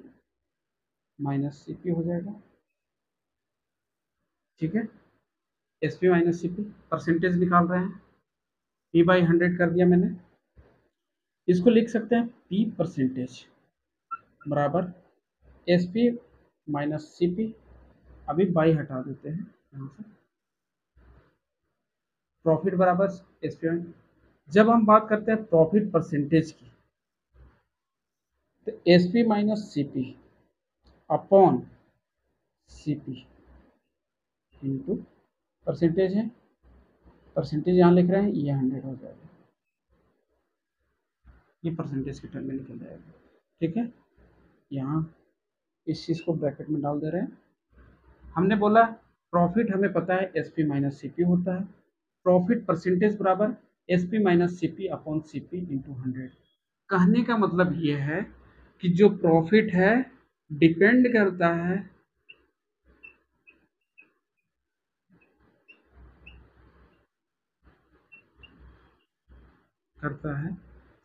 minus C P हो जाएगा। ठीक है, S P minus C P percentage निकाल रहे हैं, p/100 कर दिया मैंने। इसको लिख सकते हैं p परसेंटेज बराबर S P minus C P. अभी बाई हटा देते हैं यहाँ से, प्रॉफिट बराबर एस पी। जब हम बात करते हैं प्रॉफिट परसेंटेज की, तो S P minus C P upon C P into percentage है, परसेंटेज यहाँ लिख रहे हैं, ये 100 हो जाएगा, ये परसेंटेज के टर्म में निकल जाएगा। ठीक है, यहाँ इस चीज़ को ब्रैकेट में डाल दे रहे हैं। हमने बोला प्रॉफिट हमें पता है S P minus C P होता है, प्रॉफिट परसेंटेज बराबर S P minus C P upon C P into 100। कहने का मतलब ये है कि जो प्रॉफिट है डिपेंड करता है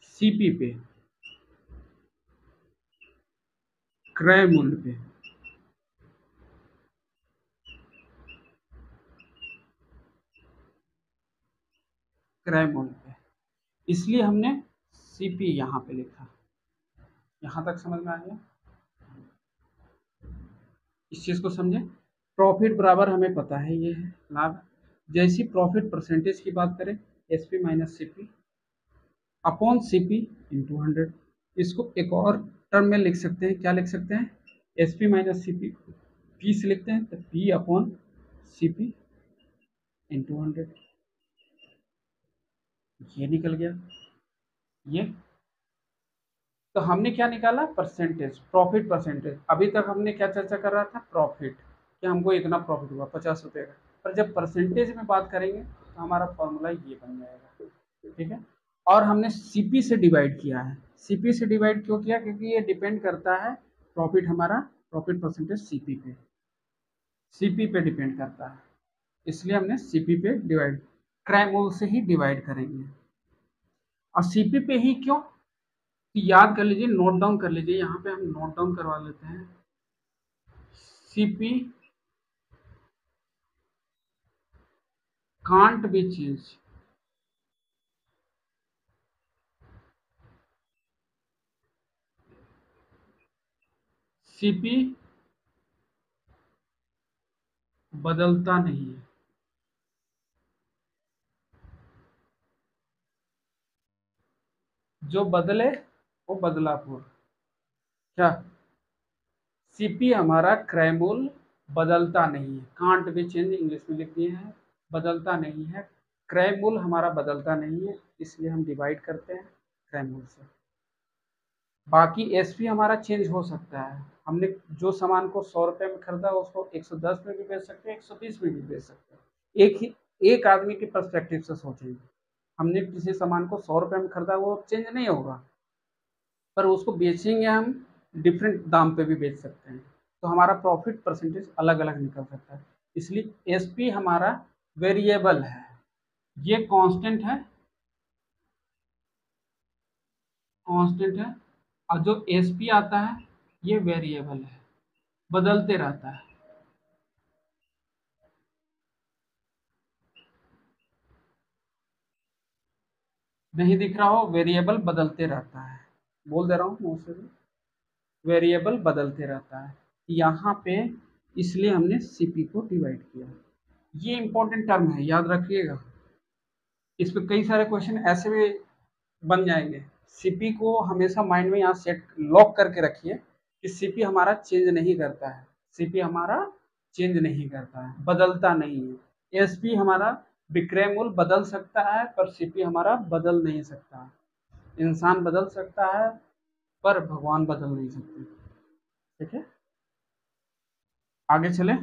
सीपी पे, क्रय मूल्य पे। क्रय मूल्य पे, इसलिए हमने सीपी यहाँ पे लिखा। यहाँ तक समझ में आ गया, इस चीज़ को समझें। प्रॉफिट बराबर हमें पता है ये है लाभ, जैसी प्रॉफिट परसेंटेज की बात करें S P minus C P upon C P into 100। इसको एक और टर्म में लिख सकते हैं, क्या लिख सकते हैं, S P minus C P से लिखते हैं तो P upon C P into 100। ये निकल गया ये। तो हमने क्या निकाला, परसेंटेज, प्रॉफिट परसेंटेज। अभी तक हमने क्या चर्चा कर रहा था, प्रॉफिट, कि हमको इतना प्रॉफिट हुआ 50 रुपये का। पर जब परसेंटेज में बात करेंगे तो हमारा फॉर्मूला ये बन जाएगा। ठीक है, और हमने सीपी से डिवाइड किया है। सीपी से डिवाइड क्यों किया, क्योंकि ये डिपेंड करता है प्रॉफिट हमारा, प्रॉफिट परसेंटेज सीपी पे डिपेंड करता है, इसलिए हमने सीपी पे डिवाइड, क्रय मूल्य से ही डिवाइड करेंगे। और सीपी पे ही क्यों, तो याद कर लीजिए, नोट डाउन कर लीजिए, यहाँ पे हम नोट डाउन करवा लेते हैं। CP can't be change. CP बदलता नहीं है। जो बदले वो बदलापुर। क्या? सीपी हमारा क्रैमूल बदलता नहीं है। कांट भी चेंज इंग्लिश में लिख दिए हैं, बदलता नहीं है। क्रैमूल हमारा बदलता नहीं है, इसलिए हम डिवाइड करते हैं क्रैमूल से। बाकी एसपी हमारा चेंज हो सकता है। हमने जो सामान को 100 रुपये में खरीदा उसको 110 में भी बेच सकते हैं, 120 में भी बेच सकते हैं। एक आदमी के पर्सपेक्टिव से सोचेंगे। हमने किसी सामान को 100 रुपये में खरीदा, वो चेंज नहीं होगा, पर उसको बेचेंगे हम डिफरेंट दाम पे भी बेच सकते हैं, तो हमारा प्रॉफिट परसेंटेज अलग अलग निकल सकता है। इसलिए एसपी हमारा वेरिएबल है, ये कांस्टेंट है, कांस्टेंट है। और जो एसपी आता है ये वेरिएबल है, बदलते रहता है। नहीं दिख रहा हो? वेरिएबल बदलते रहता है, बोल दे रहा हूँ मोस्टली, वेरिएबल बदलते रहता है यहाँ पे, इसलिए हमने सीपी को डिवाइड किया। ये इंपॉर्टेंट टर्म है, याद रखिएगा। इस पे कई सारे क्वेश्चन ऐसे भी बन जाएंगे। सीपी को हमेशा माइंड में यहाँ सेट लॉक करके रखिए कि सीपी हमारा चेंज नहीं करता है। सीपी हमारा चेंज नहीं करता है, बदलता नहीं है। एसपी हमारा विक्रयमूल्य बदल सकता है, पर सीपी हमारा बदल नहीं सकता। इंसान बदल सकता है, पर भगवान बदल नहीं सकते। ठीक है, आगे चले।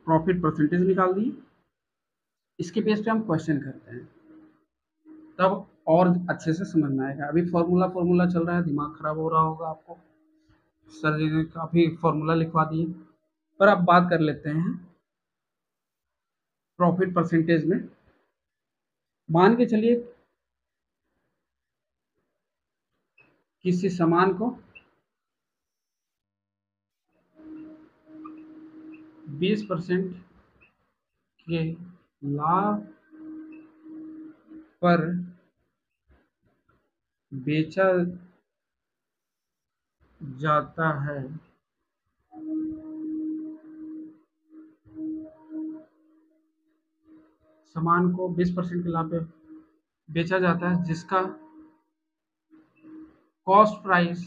प्रॉफिट परसेंटेज निकाल दिए, इसके बेस पे हम क्वेश्चन करते हैं, तब और अच्छे से समझ में आएगा। अभी फॉर्मूला फॉर्मूला चल रहा है, दिमाग खराब हो रहा होगा आपको। सर जी ने काफी फॉर्मूला लिखवा दिए, पर अब बात कर लेते हैं प्रॉफिट परसेंटेज में। मान के चलिए किसी सामान को 20% के लाभ पर बेचा जाता है, सामान को 20% के लाभ पे बेचा जाता है, जिसका कॉस्ट प्राइस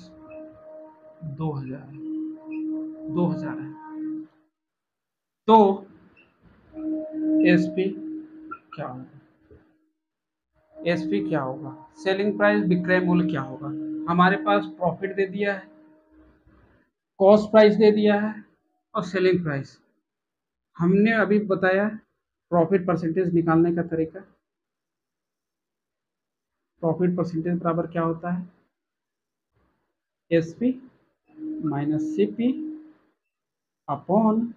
2000 है, तो एसपी क्या होगा? एसपी क्या होगा? सेलिंग प्राइस, विक्रय मूल्य क्या होगा? हमारे पास प्रॉफिट दे दिया है, कॉस्ट प्राइस दे दिया है, और सेलिंग प्राइस। हमने अभी बताया प्रॉफिट परसेंटेज निकालने का तरीका। प्रॉफिट परसेंटेज बराबर क्या होता है? SP minus CP upon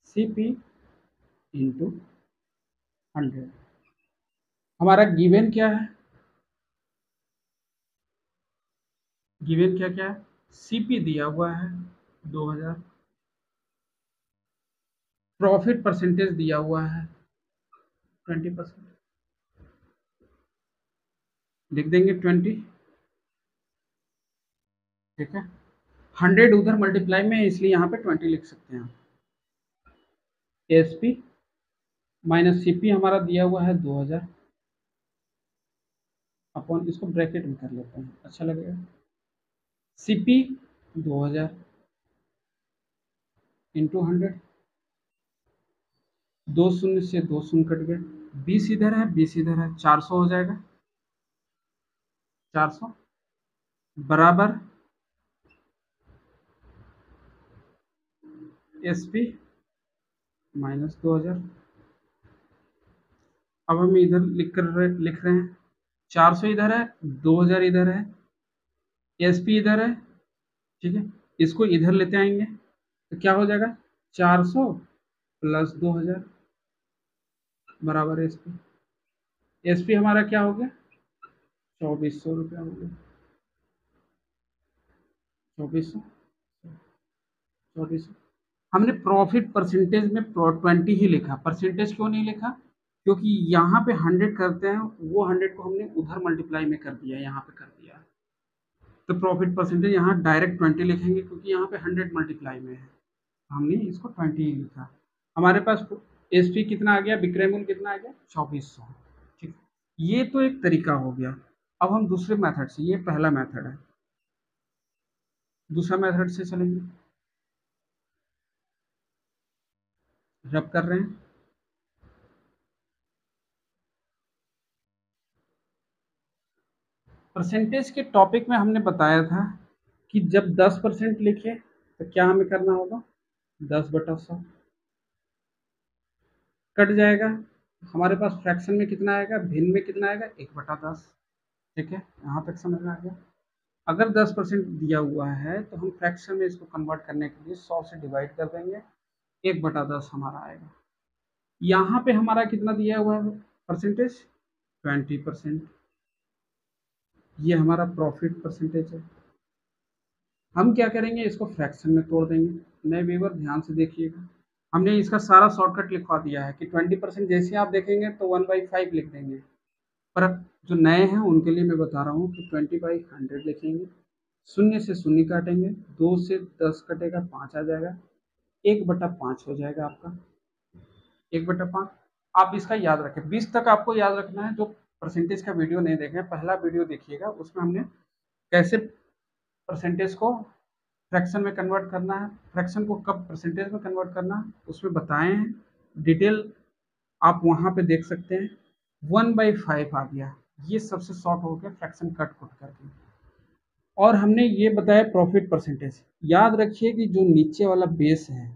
CP into 100। हमारा गिवन क्या है? गिवन क्या क्या है? सीपी दिया हुआ है 2000, प्रॉफिट परसेंटेज दिया हुआ है 20%, लिख देंगे 20। ठीक है, 100 उधर मल्टीप्लाई में है, इसलिए यहाँ पे 20 लिख सकते हैं। एसपी माइनस सीपी हमारा दिया हुआ है 2000, अपॉन, इसको ब्रैकेट में कर लेते हैं, अच्छा लगेगा। सीपी 2000 इंटू 100, 2 शून्य से 2 शून्य कट गए, 20 इधर है 20 इधर है, 400 हो जाएगा। 400 बराबर एसपी माइनस 2000। अब हम इधर लिख रहे हैं, 400 इधर है, 2000 इधर है, एसपी इधर है। ठीक है, इसको इधर लेते आएंगे तो क्या हो जाएगा? 400 प्लस 2000 बराबर एसपी। एसपी हमारा क्या हो गया? 2400 रुपया हो गया। 2400, 2400। हमने प्रॉफिट परसेंटेज में 20 ही लिखा, परसेंटेज क्यों नहीं लिखा? क्योंकि यहाँ पे 100 करते हैं, वो 100 को हमने उधर मल्टीप्लाई में कर दिया, यहाँ पे कर दिया। तो प्रॉफिट परसेंटेज यहाँ डायरेक्ट 20 लिखेंगे, क्योंकि यहाँ पे 100 मल्टीप्लाई में है, हमने इसको 20 ही लिखा। हमारे पास एसपी कितना आ गया, विक्रय मूल्य कितना आ गया, 2400। ठीक, ये तो एक तरीका हो गया। अब हम दूसरे मेथड से, ये पहला मेथड है, दूसरा मेथड से चलेंगे। रब कर रहे हैं। परसेंटेज के टॉपिक में हमने बताया था कि जब 10% लिखे तो क्या हमें करना होगा, 10/100 कट जाएगा। हमारे पास फ्रैक्शन में कितना आएगा, भिन्न में कितना आएगा, 1/10। ठीक है, यहाँ तक समझ में आ गया। अगर 10% दिया हुआ है तो हम फ्रैक्शन में इसको कन्वर्ट करने के लिए 100 से डिवाइड कर देंगे, 1/10 हमारा आएगा। यहाँ पे हमारा कितना दिया हुआ है परसेंटेज, 20%। ये हमारा प्रॉफिट परसेंटेज है। हम क्या करेंगे, इसको फ्रैक्शन में तोड़ देंगे। नए व्यूअर ध्यान से देखिएगा, हमने इसका सारा शॉर्टकट लिखवा दिया है कि 20% जैसे आप देखेंगे तो 1/5 लिख देंगे। पर अब जो नए हैं उनके लिए मैं बता रहा हूँ कि 20/100 लिखेंगे, शून्य से शून्य काटेंगे, 2 से 10 कटेगा, 5 आ जाएगा, 1/5 हो जाएगा आपका, 1/5। आप इसका याद रखें, 20 तक आपको याद रखना है। जो परसेंटेज का वीडियो नहीं देखे, पहला वीडियो देखिएगा, उसमें हमने कैसे परसेंटेज को फ्रैक्शन में कन्वर्ट करना है, फ्रैक्शन को कब परसेंटेज में कन्वर्ट करना है, उसमें बताए हैं डिटेल, आप वहाँ पे देख सकते हैं। 1/5 आ गया, ये सबसे शॉर्ट हो गया फ्रैक्शन कट कुट करके। और हमने ये बताया प्रॉफिट परसेंटेज। याद रखिए कि जो नीचे वाला बेस है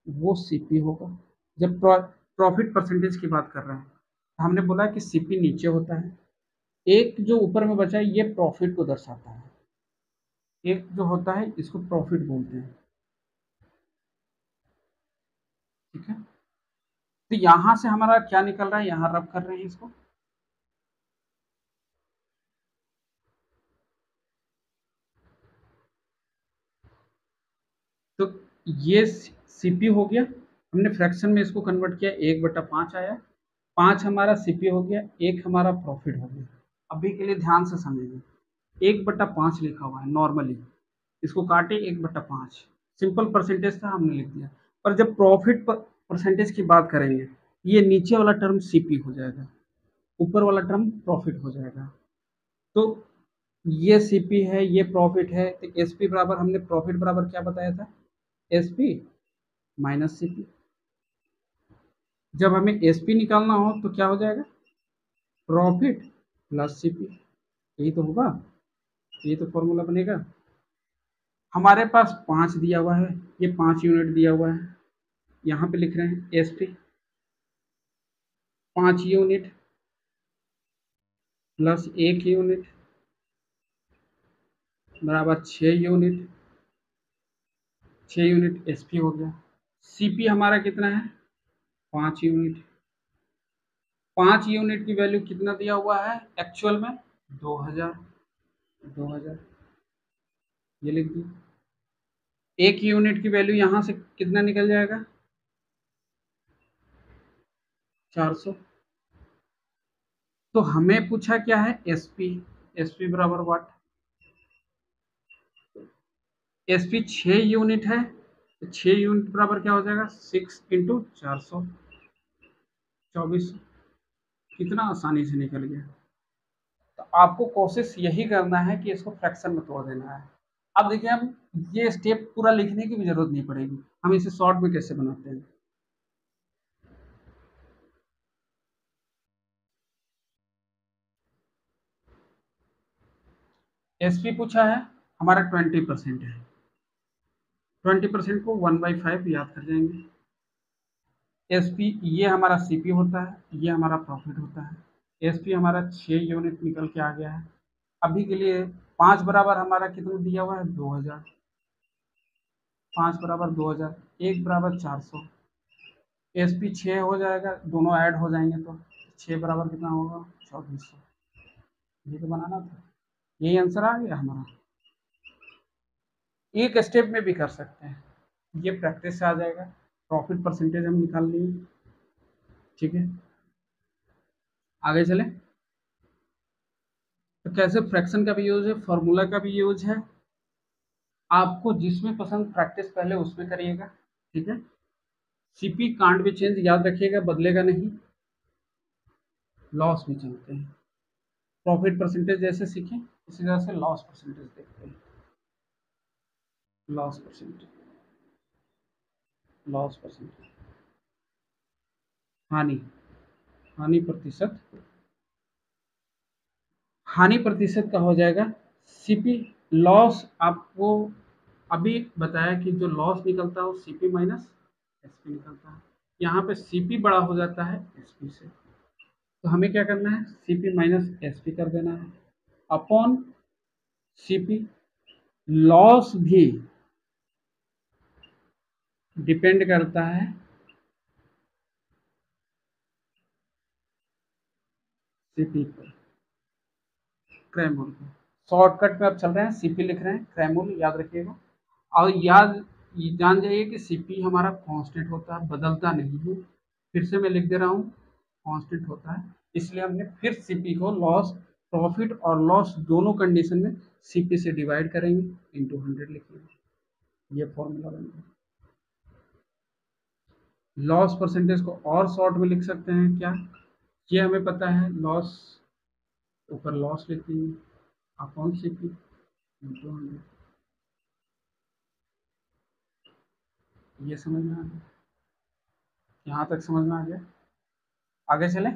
वो सीपी होगा। जब प्रॉफिट परसेंटेज की बात कर रहे हैं, हमने बोला कि सीपी नीचे होता है, एक जो ऊपर में बचा है ये प्रॉफिट को दर्शाता है, एक जो होता है इसको प्रॉफिट बोलते हैं। ठीक है, तो यहां से हमारा क्या निकल रहा है, यहां रब कर रहे हैं इसको, तो ये सीपी हो गया। हमने फ्रैक्शन में इसको कन्वर्ट किया, 1/5 आया, 5 हमारा सीपी हो गया, 1 हमारा प्रॉफिट हो गया। अभी के लिए ध्यान से समझिए, 1/5 लिखा हुआ है नॉर्मली, इसको काटे 1/5, सिंपल परसेंटेज था हमने लिख दिया। पर जब प्रॉफिट परसेंटेज की बात करेंगे, ये नीचे वाला टर्म सीपी हो जाएगा, ऊपर वाला टर्म प्रॉफिट हो जाएगा। तो ये सीपी है, ये प्रॉफिट है, तो एसपी बराबर, हमने प्रॉफिट बराबर क्या बताया था, एसपी माइनस सीपी। जब हमें एसपी निकालना हो तो क्या हो जाएगा, प्रॉफिट प्लस सीपी, यही तो होगा, यही तो फॉर्मूला बनेगा। हमारे पास 5 दिया हुआ है, ये 5 यूनिट दिया हुआ है, यहाँ पे लिख रहे हैं एसपी 5 यूनिट प्लस 1 यूनिट बराबर 6 यूनिट, 6 यूनिट एसपी हो गया। सीपी हमारा कितना है, 5 यूनिट। 5 यूनिट की वैल्यू कितना दिया हुआ है एक्चुअल में, 2000, 2000 ये लिख दिया। 1 यूनिट की वैल्यू यहाँ से कितना निकल जाएगा, 400। तो हमें पूछा क्या है, एसपी, एसपी बराबर वाट, एसपी 6 यूनिट है, तो 6 यूनिट बराबर क्या हो जाएगा, 6 इंटू 400, 2400। कितना आसानी से निकल गया। तो आपको कोशिश यही करना है कि इसको फ्रैक्शन में तोड़ देना है। अब देखिए, हम ये स्टेप पूरा लिखने की भी जरूरत नहीं पड़ेगी, हम इसे शॉर्ट में कैसे बनाते हैं। एसपी पूछा है, हमारा 20% है, 20% को 1/5 याद कर जाएंगे। एसपी ये हमारा सीपी होता है, ये हमारा प्रॉफिट होता है। एसपी हमारा 6 यूनिट निकल के आ गया है। अभी के लिए 5 बराबर हमारा कितना दिया हुआ है, 2000, 5 बराबर 2000, 1 बराबर 400, एसपी 6 हो जाएगा, दोनों ऐड हो जाएंगे तो 6 बराबर कितना होगा, 2400। ये तो बनाना था, यही आंसर आ गया हमारा। एक स्टेप में भी कर सकते हैं, ये प्रैक्टिस से आ जाएगा। प्रॉफिट परसेंटेज हम निकाल लिए, ठीक है। आगे चले, तो कैसे फ्रैक्शन का भी यूज है, फॉर्मूला का भी यूज है। आपको जिसमें पसंद प्रैक्टिस पहले उसमें करिएगा, ठीक है। सीपी कांट भी चेंज, याद रखिएगा, बदलेगा नहीं। लॉस भी चलते हैं, प्रॉफिट परसेंटेज जैसे सीखें इसी तरह से लॉस परसेंटेज देखते हैं। लॉस परसेंटेज, लॉस परसेंटेज, हानि, हानि प्रतिशत, हानि प्रतिशत का हो जाएगा सीपी। लॉस आपको अभी बताया कि जो लॉस निकलता है वो सीपी माइनस एसपी निकलता है। यहाँ पे सीपी बड़ा हो जाता है एसपी से, तो हमें क्या करना है, सीपी माइनस एसपी कर देना है अपॉन सीपी। लॉस भी डिपेंड करता है सीपी पर, क्रय मूल्य पर। शॉर्टकट में अब चल रहे हैं, सीपी लिख रहे हैं, क्रय मूल्य याद रखिएगा। और जान जाइए कि सीपी हमारा कांस्टेंट होता है, बदलता नहीं है। फिर से मैं लिख दे रहा हूँ, कांस्टेंट होता है, इसलिए हमने फिर सीपी को लॉस, प्रॉफिट और लॉस दोनों कंडीशन में सीपी से डिवाइड करेंगे, इंटू 100 लिखेंगे। ये फॉर्मूला बन गया। लॉस परसेंटेज को और शॉर्ट में लिख सकते हैं क्या, ये हमें पता है, लॉस ऊपर लॉस लिखेंगे अपॉन सीपी इंटू 100। ये समझ में आ गया, यहाँ तक समझ में आ गया। आगे चलें,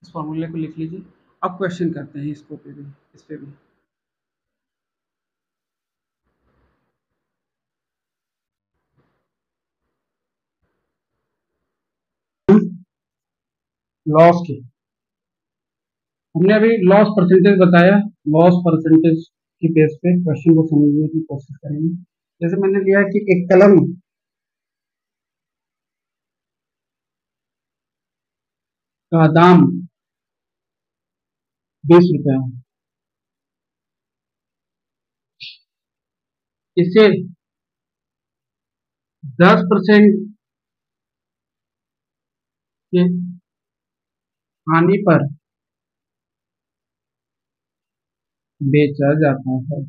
इस फॉर्मूले को लिख लीजिए। अब क्वेश्चन करते हैं इसको पे भी, इस पे भी। लॉस की हमने अभी लॉस परसेंटेज बताया, लॉस परसेंटेज की बेस पे क्वेश्चन को समझने की कोशिश करेंगे। जैसे मैंने लिया कि एक कलम का दाम 20 रुपया है, इसे 10% के हानि पर बेचा जाता है,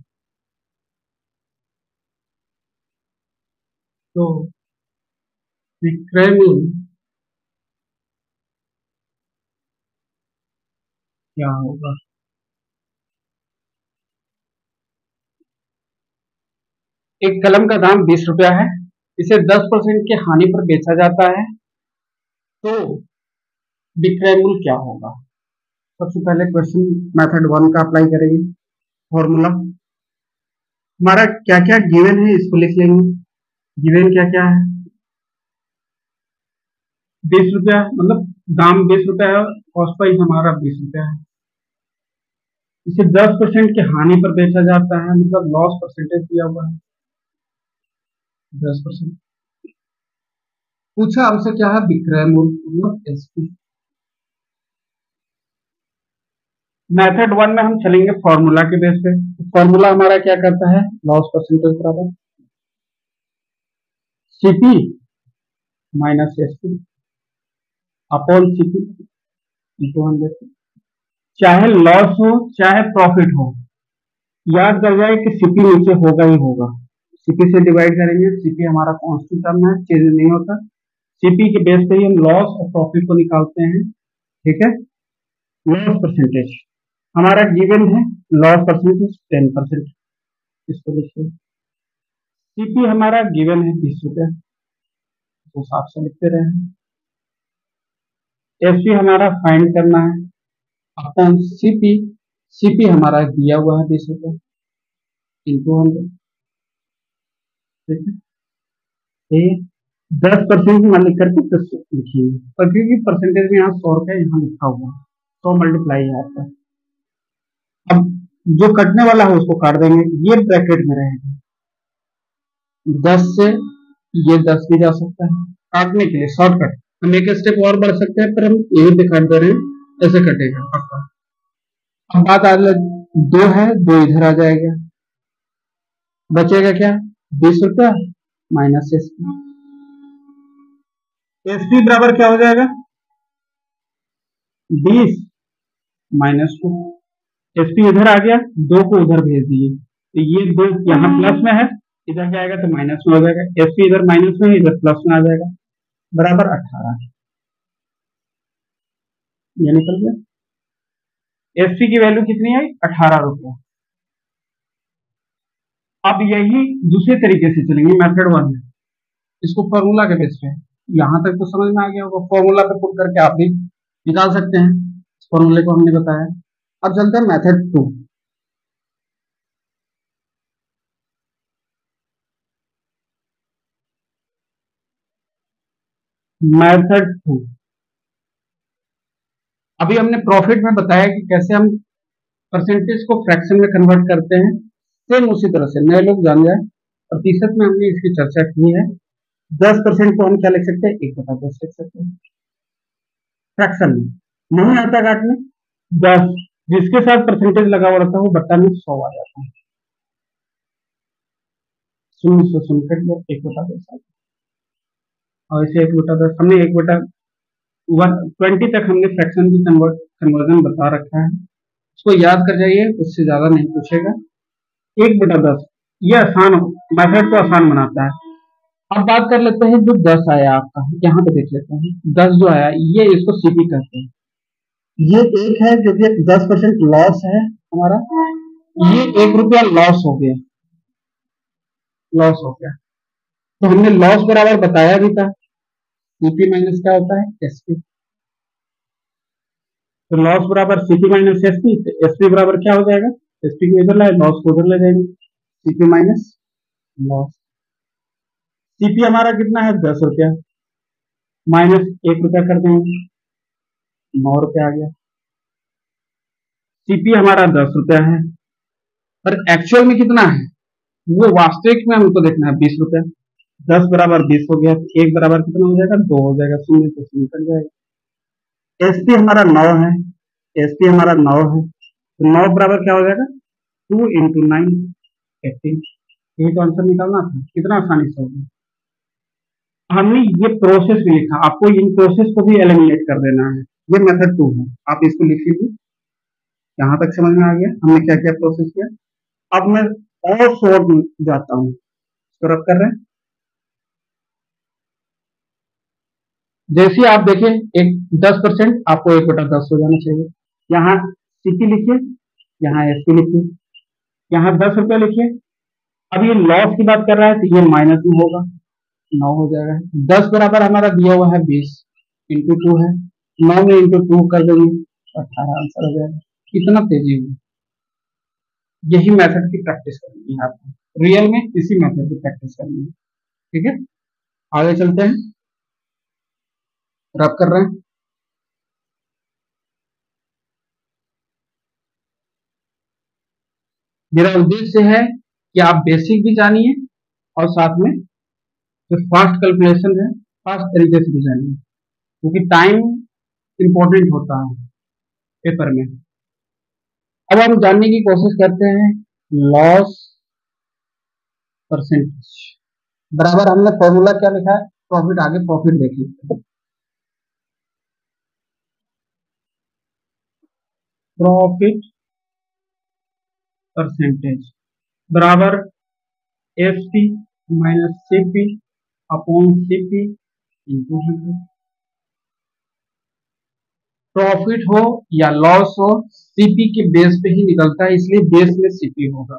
तो विक्रय मूल्य क्या होगा। एक कलम का दाम 20 रुपया है, इसे 10% के हानि पर बेचा जाता है, तो विक्रय मूल्य क्या होगा। सबसे पहले क्वेश्चन मेथड 1 का अप्लाई करेंगे। फॉर्मूला हमारा क्या क्या गिवन है इसको लिख लेंगे। गिवन क्या क्या है, 20 रुपया, मतलब दाम 20 रुपया है, कॉस्ट प्राइस हमारा 20 रुपया है, इसे 10% के हानि पर बेचा जाता है, मतलब लॉस परसेंटेज दिया हुआ है 10%। पूछा हमसे क्या है, विक्रय मूल्य, मतलब एसपी। मेथड 1 में हम चलेंगे फॉर्मूला के बेस पे। फॉर्मूला हमारा क्या करता है, लॉस परसेंटेज बराबर CP minus SP upon CP into 100। चाहे लॉस हो चाहे प्रॉफिट हो, याद कर जाए कि सीपी नीचे होगा ही होगा। सीपी से डिवाइड करेंगे, सीपी हमारा कांस्टेंट टर्म है, चेंज नहीं होता। सीपी के बेस पे ही हम लॉस और प्रॉफिट को निकालते हैं, ठीक है। लॉस परसेंटेज हमारा गिवन है, लॉस परसेंटेज 10%, इसको लिखिए। सीपी हमारा गिवन है 20 रुपया, उस हिसाब से लिखते रहे। एफसी हमारा फाइंड करना है अपॉन सीपी, सीपी हमारा दिया हुआ है 20 रुपया इंटू 100, ठीक है। ये 10% में लिख करके 10 लिखिए, पर क्योंकि परसेंटेज में यहाँ 100 रुपया यहाँ लिखा हुआ है, 100 मल्टीप्लाई है आपका। अब जो कटने वाला है उसको काट देंगे, ये ब्रैकेट में रहेगा। 10 से ये 10 भी जा सकता है, काटने के लिए शॉर्टकट हम एक स्टेप और बढ़ सकते हैं, पर हम यही दिखा दे रहे हैं, ऐसे कटेगा आपका। अब बात आ 2 है, 2 इधर आ जाएगा, बचेगा क्या, 20 रुपया minus S P. S P बराबर क्या हो जाएगा, 20 - 2। एस पी इधर आ गया, 2 को उधर भेज दिए, तो ये 2 यहाँ प्लस में है, इधर जाएगा तो माइनस में हो जाएगा। एस पी इधर माइनस में है, इधर प्लस में आ जाएगा, बराबर 18। ये निकल गया। एस पी की वैल्यू कितनी आई, 18 रुपया। अब यही दूसरे तरीके से चलेंगे, मेथड 1 में, इसको फॉर्मूला के बेस पे। यहां तक तो समझ में आ गया होगा, फॉर्मूला पे पुट करके आप भी निकाल सकते हैं, फॉर्मूले को हमने बताया। अब चलते हैं मेथड 2। मेथड 2, अभी हमने प्रॉफिट में बताया कि कैसे हम परसेंटेज को फ्रैक्शन में कन्वर्ट करते हैं, सेम उसी तरह से नए लोग जान जाए। प्रतिशत में हमने इसकी चर्चा की है। 10% को हम क्या लिख सकते हैं, 1/10 लिख सकते हैं फ्रैक्शन में। नहीं आता काटने, 10 जिसके साथ परसेंटेज लगा हुआ रहता है वो बट्टा में 100 आ जाता है, 0 से 0 कट गया, 1/10। और इसे 1/10 हमने 1/20 तक हमने फ्रैक्शन की कन्वर्जन बता रखा है, उसको याद कर जाइए, उससे ज्यादा नहीं पूछेगा। 1/10 ये आसान, मेथड को आसान बनाता है। अब बात कर लेते हैं जो 10 आया आपका, यहाँ पे देख लेते हैं 10 जो आया, ये इसको सीपी कहते हैं। ये एक है जो कि 10% लॉस है हमारा, ये 1 रुपया लॉस हो गया, लॉस हो गया। तो हमने लॉस बराबर बताया भी था, सीपी माइनस क्या होता है, एसपी। तो लॉस बराबर सीपी माइनस एसपी, तो एसपी बराबर क्या हो जाएगा, एसपी को इधर लाए, लॉस को उधर ले जाएंगे, सीपी माइनस लॉस। सीपी हमारा कितना है, 10 रुपया, माइनस 1 रुपया कर देंगे, 9 रुपया आ गया। सीपी हमारा 10 रुपया है, पर एक्चुअल में कितना है, वो वास्तविक में हमको देखना है, 20 रुपया। 10 बराबर 20 हो गया, तो 1 बराबर कितना हो जाएगा, 2 हो जाएगा, 0 से 0 कट जाएगा। एसपी हमारा 9 है, एसपी हमारा 9 है, तो 9 बराबर क्या हो जाएगा, 2 × 9 18। यही तो आंसर निकालना था, कितना आसानी से होगा। हमने ये प्रोसेस भी लिखा, आपको इन प्रोसेस को भी एलिमिनेट कर देना है। ये मेथड 2 है, आप इसको लिख लीजिए। यहाँ तक समझ में आ गया हमने क्या क्या प्रोसेस किया। अब मैं और शॉर्ट जाता हूँ, इसको रब कर रहे हैं। जैसे आप देखें, एक 10% आपको 1/10 हो जाना चाहिए। यहाँ सीपी लिखिए, यहाँ एसपी लिखिए, यहाँ 10 रुपया लिखिए। अब ये लॉस की बात कर रहा है, तो ये माइनस में होगा, 9 हो जाएगा। 10 बराबर हमारा दिया हुआ है 20 × 2 है, 9 में × 2 कर देंगे, 18 आंसर हो जाएगा। कितना तेजी हुई। यही मेथड की प्रैक्टिस करनी है आपको, रियल में इसी मेथड की प्रैक्टिस करनी है। ठीक है, आगे चलते हैं, रब कर रहे हैं। मेरा उद्देश्य है कि आप बेसिक भी जानिए और साथ में जो फास्ट कैलकुलेशन है फास्ट तरीके से भी जानिए, क्योंकि टाइम इंपॉर्टेंट होता है पेपर में। अब हम जानने की कोशिश करते हैं लॉस परसेंटेज बराबर, हमने फॉर्मूला क्या लिखा है, प्रॉफिट, आगे प्रॉफिट देख लेते हैं। प्रॉफिट परसेंटेज बराबर F C minus C P upon C P into 100। Profit हो या लॉस हो, सीपी के बेस पे ही निकलता है, इसलिए बेस में सीपी होगा,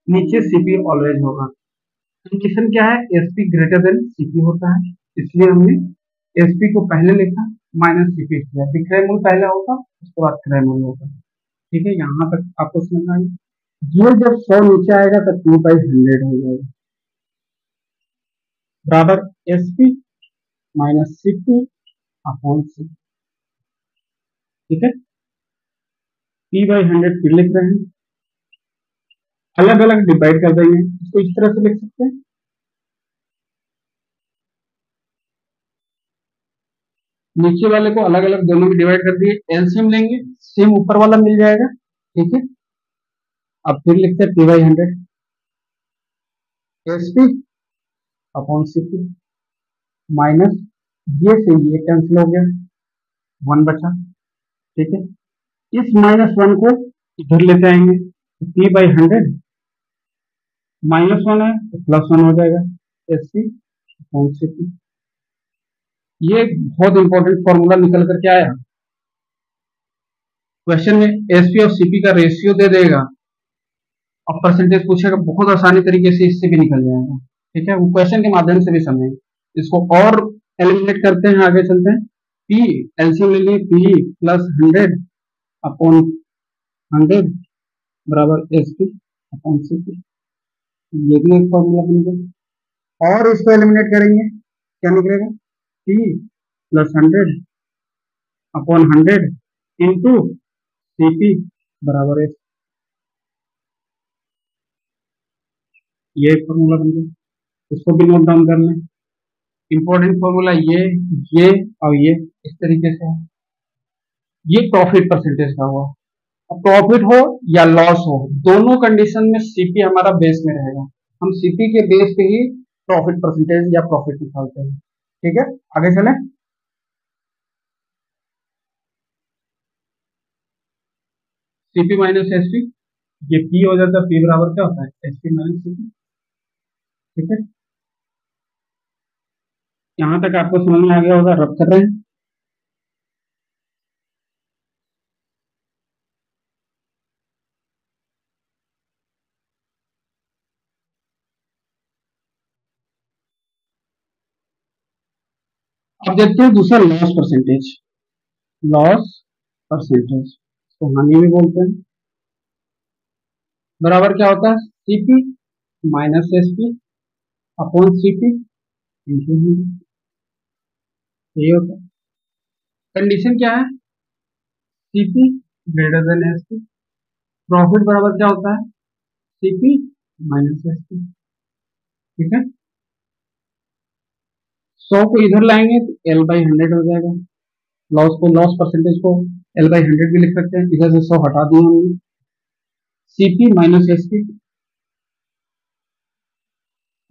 नीचे सीपी ऑलवेज होगा। कंडीशन क्या है, एसपी ग्रेटर देन सीपी होता है, इसलिए हमने एसपी को पहले लिखा, माइनस सीपी किया। विक्रय मूल्य पहले होगा, उसके बाद क्रय मूल्य होगा। ठीक है, यहाँ तक आपको समझ आएगा। ये जब 100 नीचे आएगा तो 2/100 हो जाएगा, बराबर एसपी माइनस सीपी अपॉन सी। ठीक है, P/100 फिर लिख रहे हैं, अलग अलग डिवाइड कर देंगे, इसको इस तरह से लिख सकते हैं, नीचे वाले को अलग अलग दोनों में डिवाइड कर दिए, एलसीएम लेंगे, सेम ऊपर वाला मिल जाएगा। ठीक है, अब फिर लिखते हैं P/100, S P upon C P minus ये से ये कैंसिल हो गया, 1 बचा। ठीक है, इस -1 को इधर लेते आएंगे, पी बाई 100 -1 है तो +1 हो जाएगा, S P upon C P. ये बहुत इंपॉर्टेंट फॉर्मूला निकल करके आया। क्वेश्चन में एसपी और सीपी का रेशियो दे देगा और परसेंटेज पूछेगा, बहुत आसानी तरीके से इससे भी निकल जाएगा। ठीक है, वो क्वेश्चन के माध्यम से भी समझेंगे इसको और एलिमिनेट करते हैं, आगे चलते हैं। पी एलसीएम ले लिए, पी प्लस 100 अपॉन 100 बराबर S P upon C P. ये भी एक फॉर्मूला बन गया। और इसको एलिमिनेट करेंगे, क्या निकलेगा, P plus 100 upon 100 into C P बराबर एस। ये एक फॉर्मूला बन गया, इसको भी नोट डाउन कर लें। इंपॉर्टेंट फॉर्मूला ये और ये इस तरीके से है। ये प्रॉफिट परसेंटेज का हुआ। अब प्रॉफिट हो या लॉस हो, दोनों कंडीशन में सीपी हमारा बेस में रहेगा। हम सीपी के बेस पे ही प्रॉफिट परसेंटेज या प्रॉफिट निकालते हैं। ठीक है, आगे चले। सीपी माइनस एसपी, ये पी हो जाता है, पी बराबर क्या होता है, एसपी माइनस सीपी। ठीक है, यहां तक आपको समझ में आ गया होगा, रब कर रहे हैं। अब देखते हैं दूसरा, लॉस परसेंटेज। लॉस परसेंटेज तो हानि भी बोलते हैं, बराबर क्या होता है, CP minus SP upon CP into. यही होता है। कंडीशन क्या है, CP greater than SP. Profit बराबर क्या होता है, सीपी माइनस एसपी। ठीक है, 100 को इधर लाएंगे तो एल बाई 100 हो जाएगा। लॉस परसेंटेज को एल बाई 100 भी लिख सकते हैं, इधर से 100 हटा दिए हमने। CP minus SP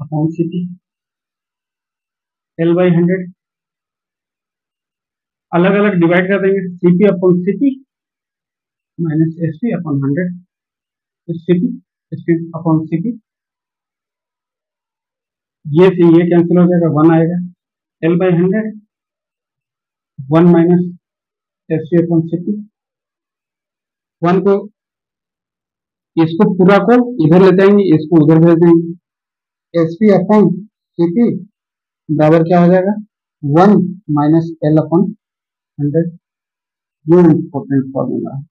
upon CP L by 100, अलग अलग डिवाइड कर देंगे, CP upon CP minus SP upon 100, CP SP upon CP. ये से ये कैंसिल हो जाएगा, 1 आएगा, L by 100 1 minus SP upon CP. 1 को, इसको पूरा को इधर लेते आएंगे, इसको उधर भेज देंगे, एसपी अपॉन सीपी बराबर क्या हो जाएगा, 1 माइनस एल अपॉन 100। ये इंपॉर्टेंट फॉर्मूला है,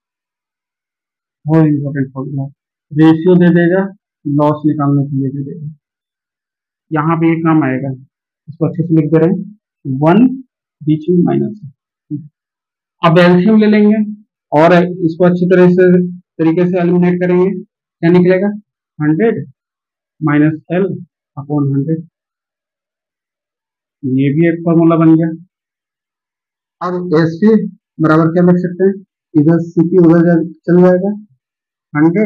बहुत इंपॉर्टेंट फॉर्मूला। रेशियो दे देगा, लॉस निकालने के लिए दे देगा, यहाँ पे ये काम आएगा। इसको अच्छे से लिख दे रहे हैं, 1 बीच में माइनस है। अब एलसीएम ले लेंगे और इसको अच्छी तरह से तरीके से एलिमिनेट करेंगे, क्या निकलेगा, 100 माइनस एल अपॉन 100। ये भी एक फॉर्मूला बन गया। अब एस पी बराबर क्या लिख सकते हैं, इधर सीपी उधर चल जाएगा, 100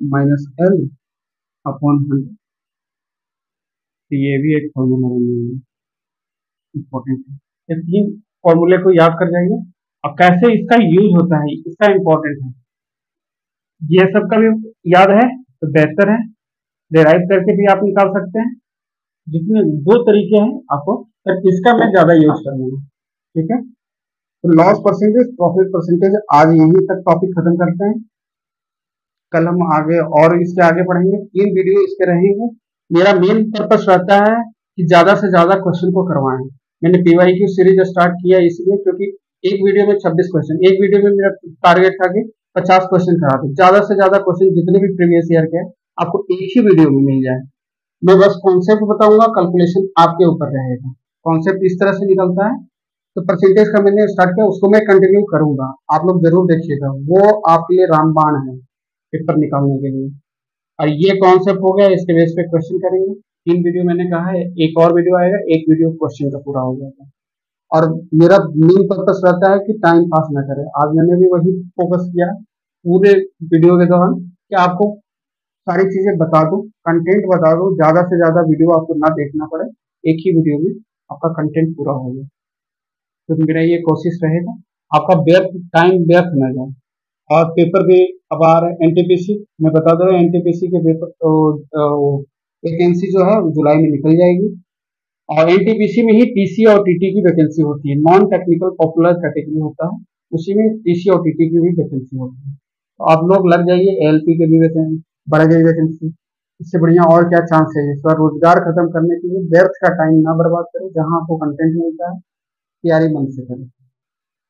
माइनस एल अपॉन 100। तो ये भी एक फॉर्मूला बन गया, इंपॉर्टेंट है। ये 3 फॉर्मूले को याद कर जाइए और कैसे इसका यूज होता है, इसका इंपॉर्टेंट है। ये सब का भी याद है तो बेहतर है, डेराइव करके भी आप निकाल सकते हैं। जितने 2 तरीके हैं आपको, पर इसका मैं ज्यादा यूज करूंगा। ठीक है, तो लॉस परसेंटेज, प्रॉफिट परसेंटेज, आज यहीं तक टॉपिक खत्म करते हैं। कल हम आगे और इसके आगे पढ़ेंगे, 3 वीडियो इसके रहेंगे। मेरा मेन पर्पस रहता है कि ज्यादा से ज्यादा क्वेश्चन को करवाएं। मैंने पीवाईक्यू सीरीज स्टार्ट किया इसलिए क्योंकि एक वीडियो में 26 क्वेश्चन, एक वीडियो में मेरा टारगेट था कि 50 क्वेश्चन करा दो, ज्यादा से ज्यादा क्वेश्चन जितने भी प्रीवियस ईयर के आपको एक ही वीडियो में मिल जाए। मैं बस कॉन्सेप्ट बताऊंगा, कैलकुलेशन आपके ऊपर रहेगा। कॉन्सेप्ट इस तरह से निकलता है। तो परसेंटेज का मैंने स्टार्ट किया, उसको मैं कंटिन्यू करूंगा, आप लोग जरूर देखिएगा, वो आपके लिए रामबाण है पेपर निकालने के लिए। और ये कॉन्सेप्ट हो गया, इसके बेस पे क्वेश्चन करेंगे। 3 वीडियो मैंने कहा है, एक और वीडियो आएगा, एक वीडियो क्वेश्चन का पूरा हो जाएगा। और मेरा मेन पर्पस रहता है कि टाइम पास ना करें। आज मैंने भी वही फोकस किया पूरे वीडियो के दौरान कि आपको सारी चीजें बता दूं, कंटेंट बता दूं, ज्यादा से ज्यादा वीडियो आपको ना देखना पड़े, एक ही वीडियो में आपका कंटेंट पूरा हो जाए। तो मेरा ये कोशिश रहेगा आपका व्यर्थ टाइम व्यर्थ न जाए। और पेपर भी अब आ रहे हैं, एनटीपीसी मैं बता दो, एनटीपीसी के पेपर तो वैकेंसी जो है वो जुलाई में निकल जाएगी। और एनटीपीसी में ही टीसी और टीटी की वैकेंसी होती है, नॉन टेक्निकल पॉपुलर कैटेगरी होता है, उसी में टीसी और टीटी की भी वैकेंसी होती है। तो आप लोग लग जाइए, एलपी के भी वैकेंसी बढ़ गई वैकेंसी, इससे बढ़िया और क्या चांस है। इस बार रोजगार खत्म करने के लिए व्यर्थ का टाइम ना बर्बाद करें, जहां आपको कंटेंट मिलता है तैयारी मन से करें।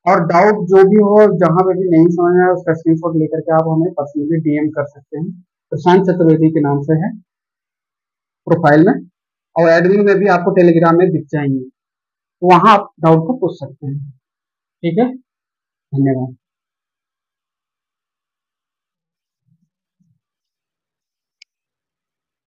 और डाउट जो भी हो, जहां पे भी नहीं समझ में आए, उसका स्क्रीनशॉट लेकर के आप हमें पर्सनली डीएम कर सकते हैं, प्रशांत चतुर्वेदी के नाम से है प्रोफाइल में, और एडमिन में भी आपको टेलीग्राम में दिख जाएंगे, तो वहां आप डाउट को पूछ सकते हैं। ठीक है, धन्यवाद।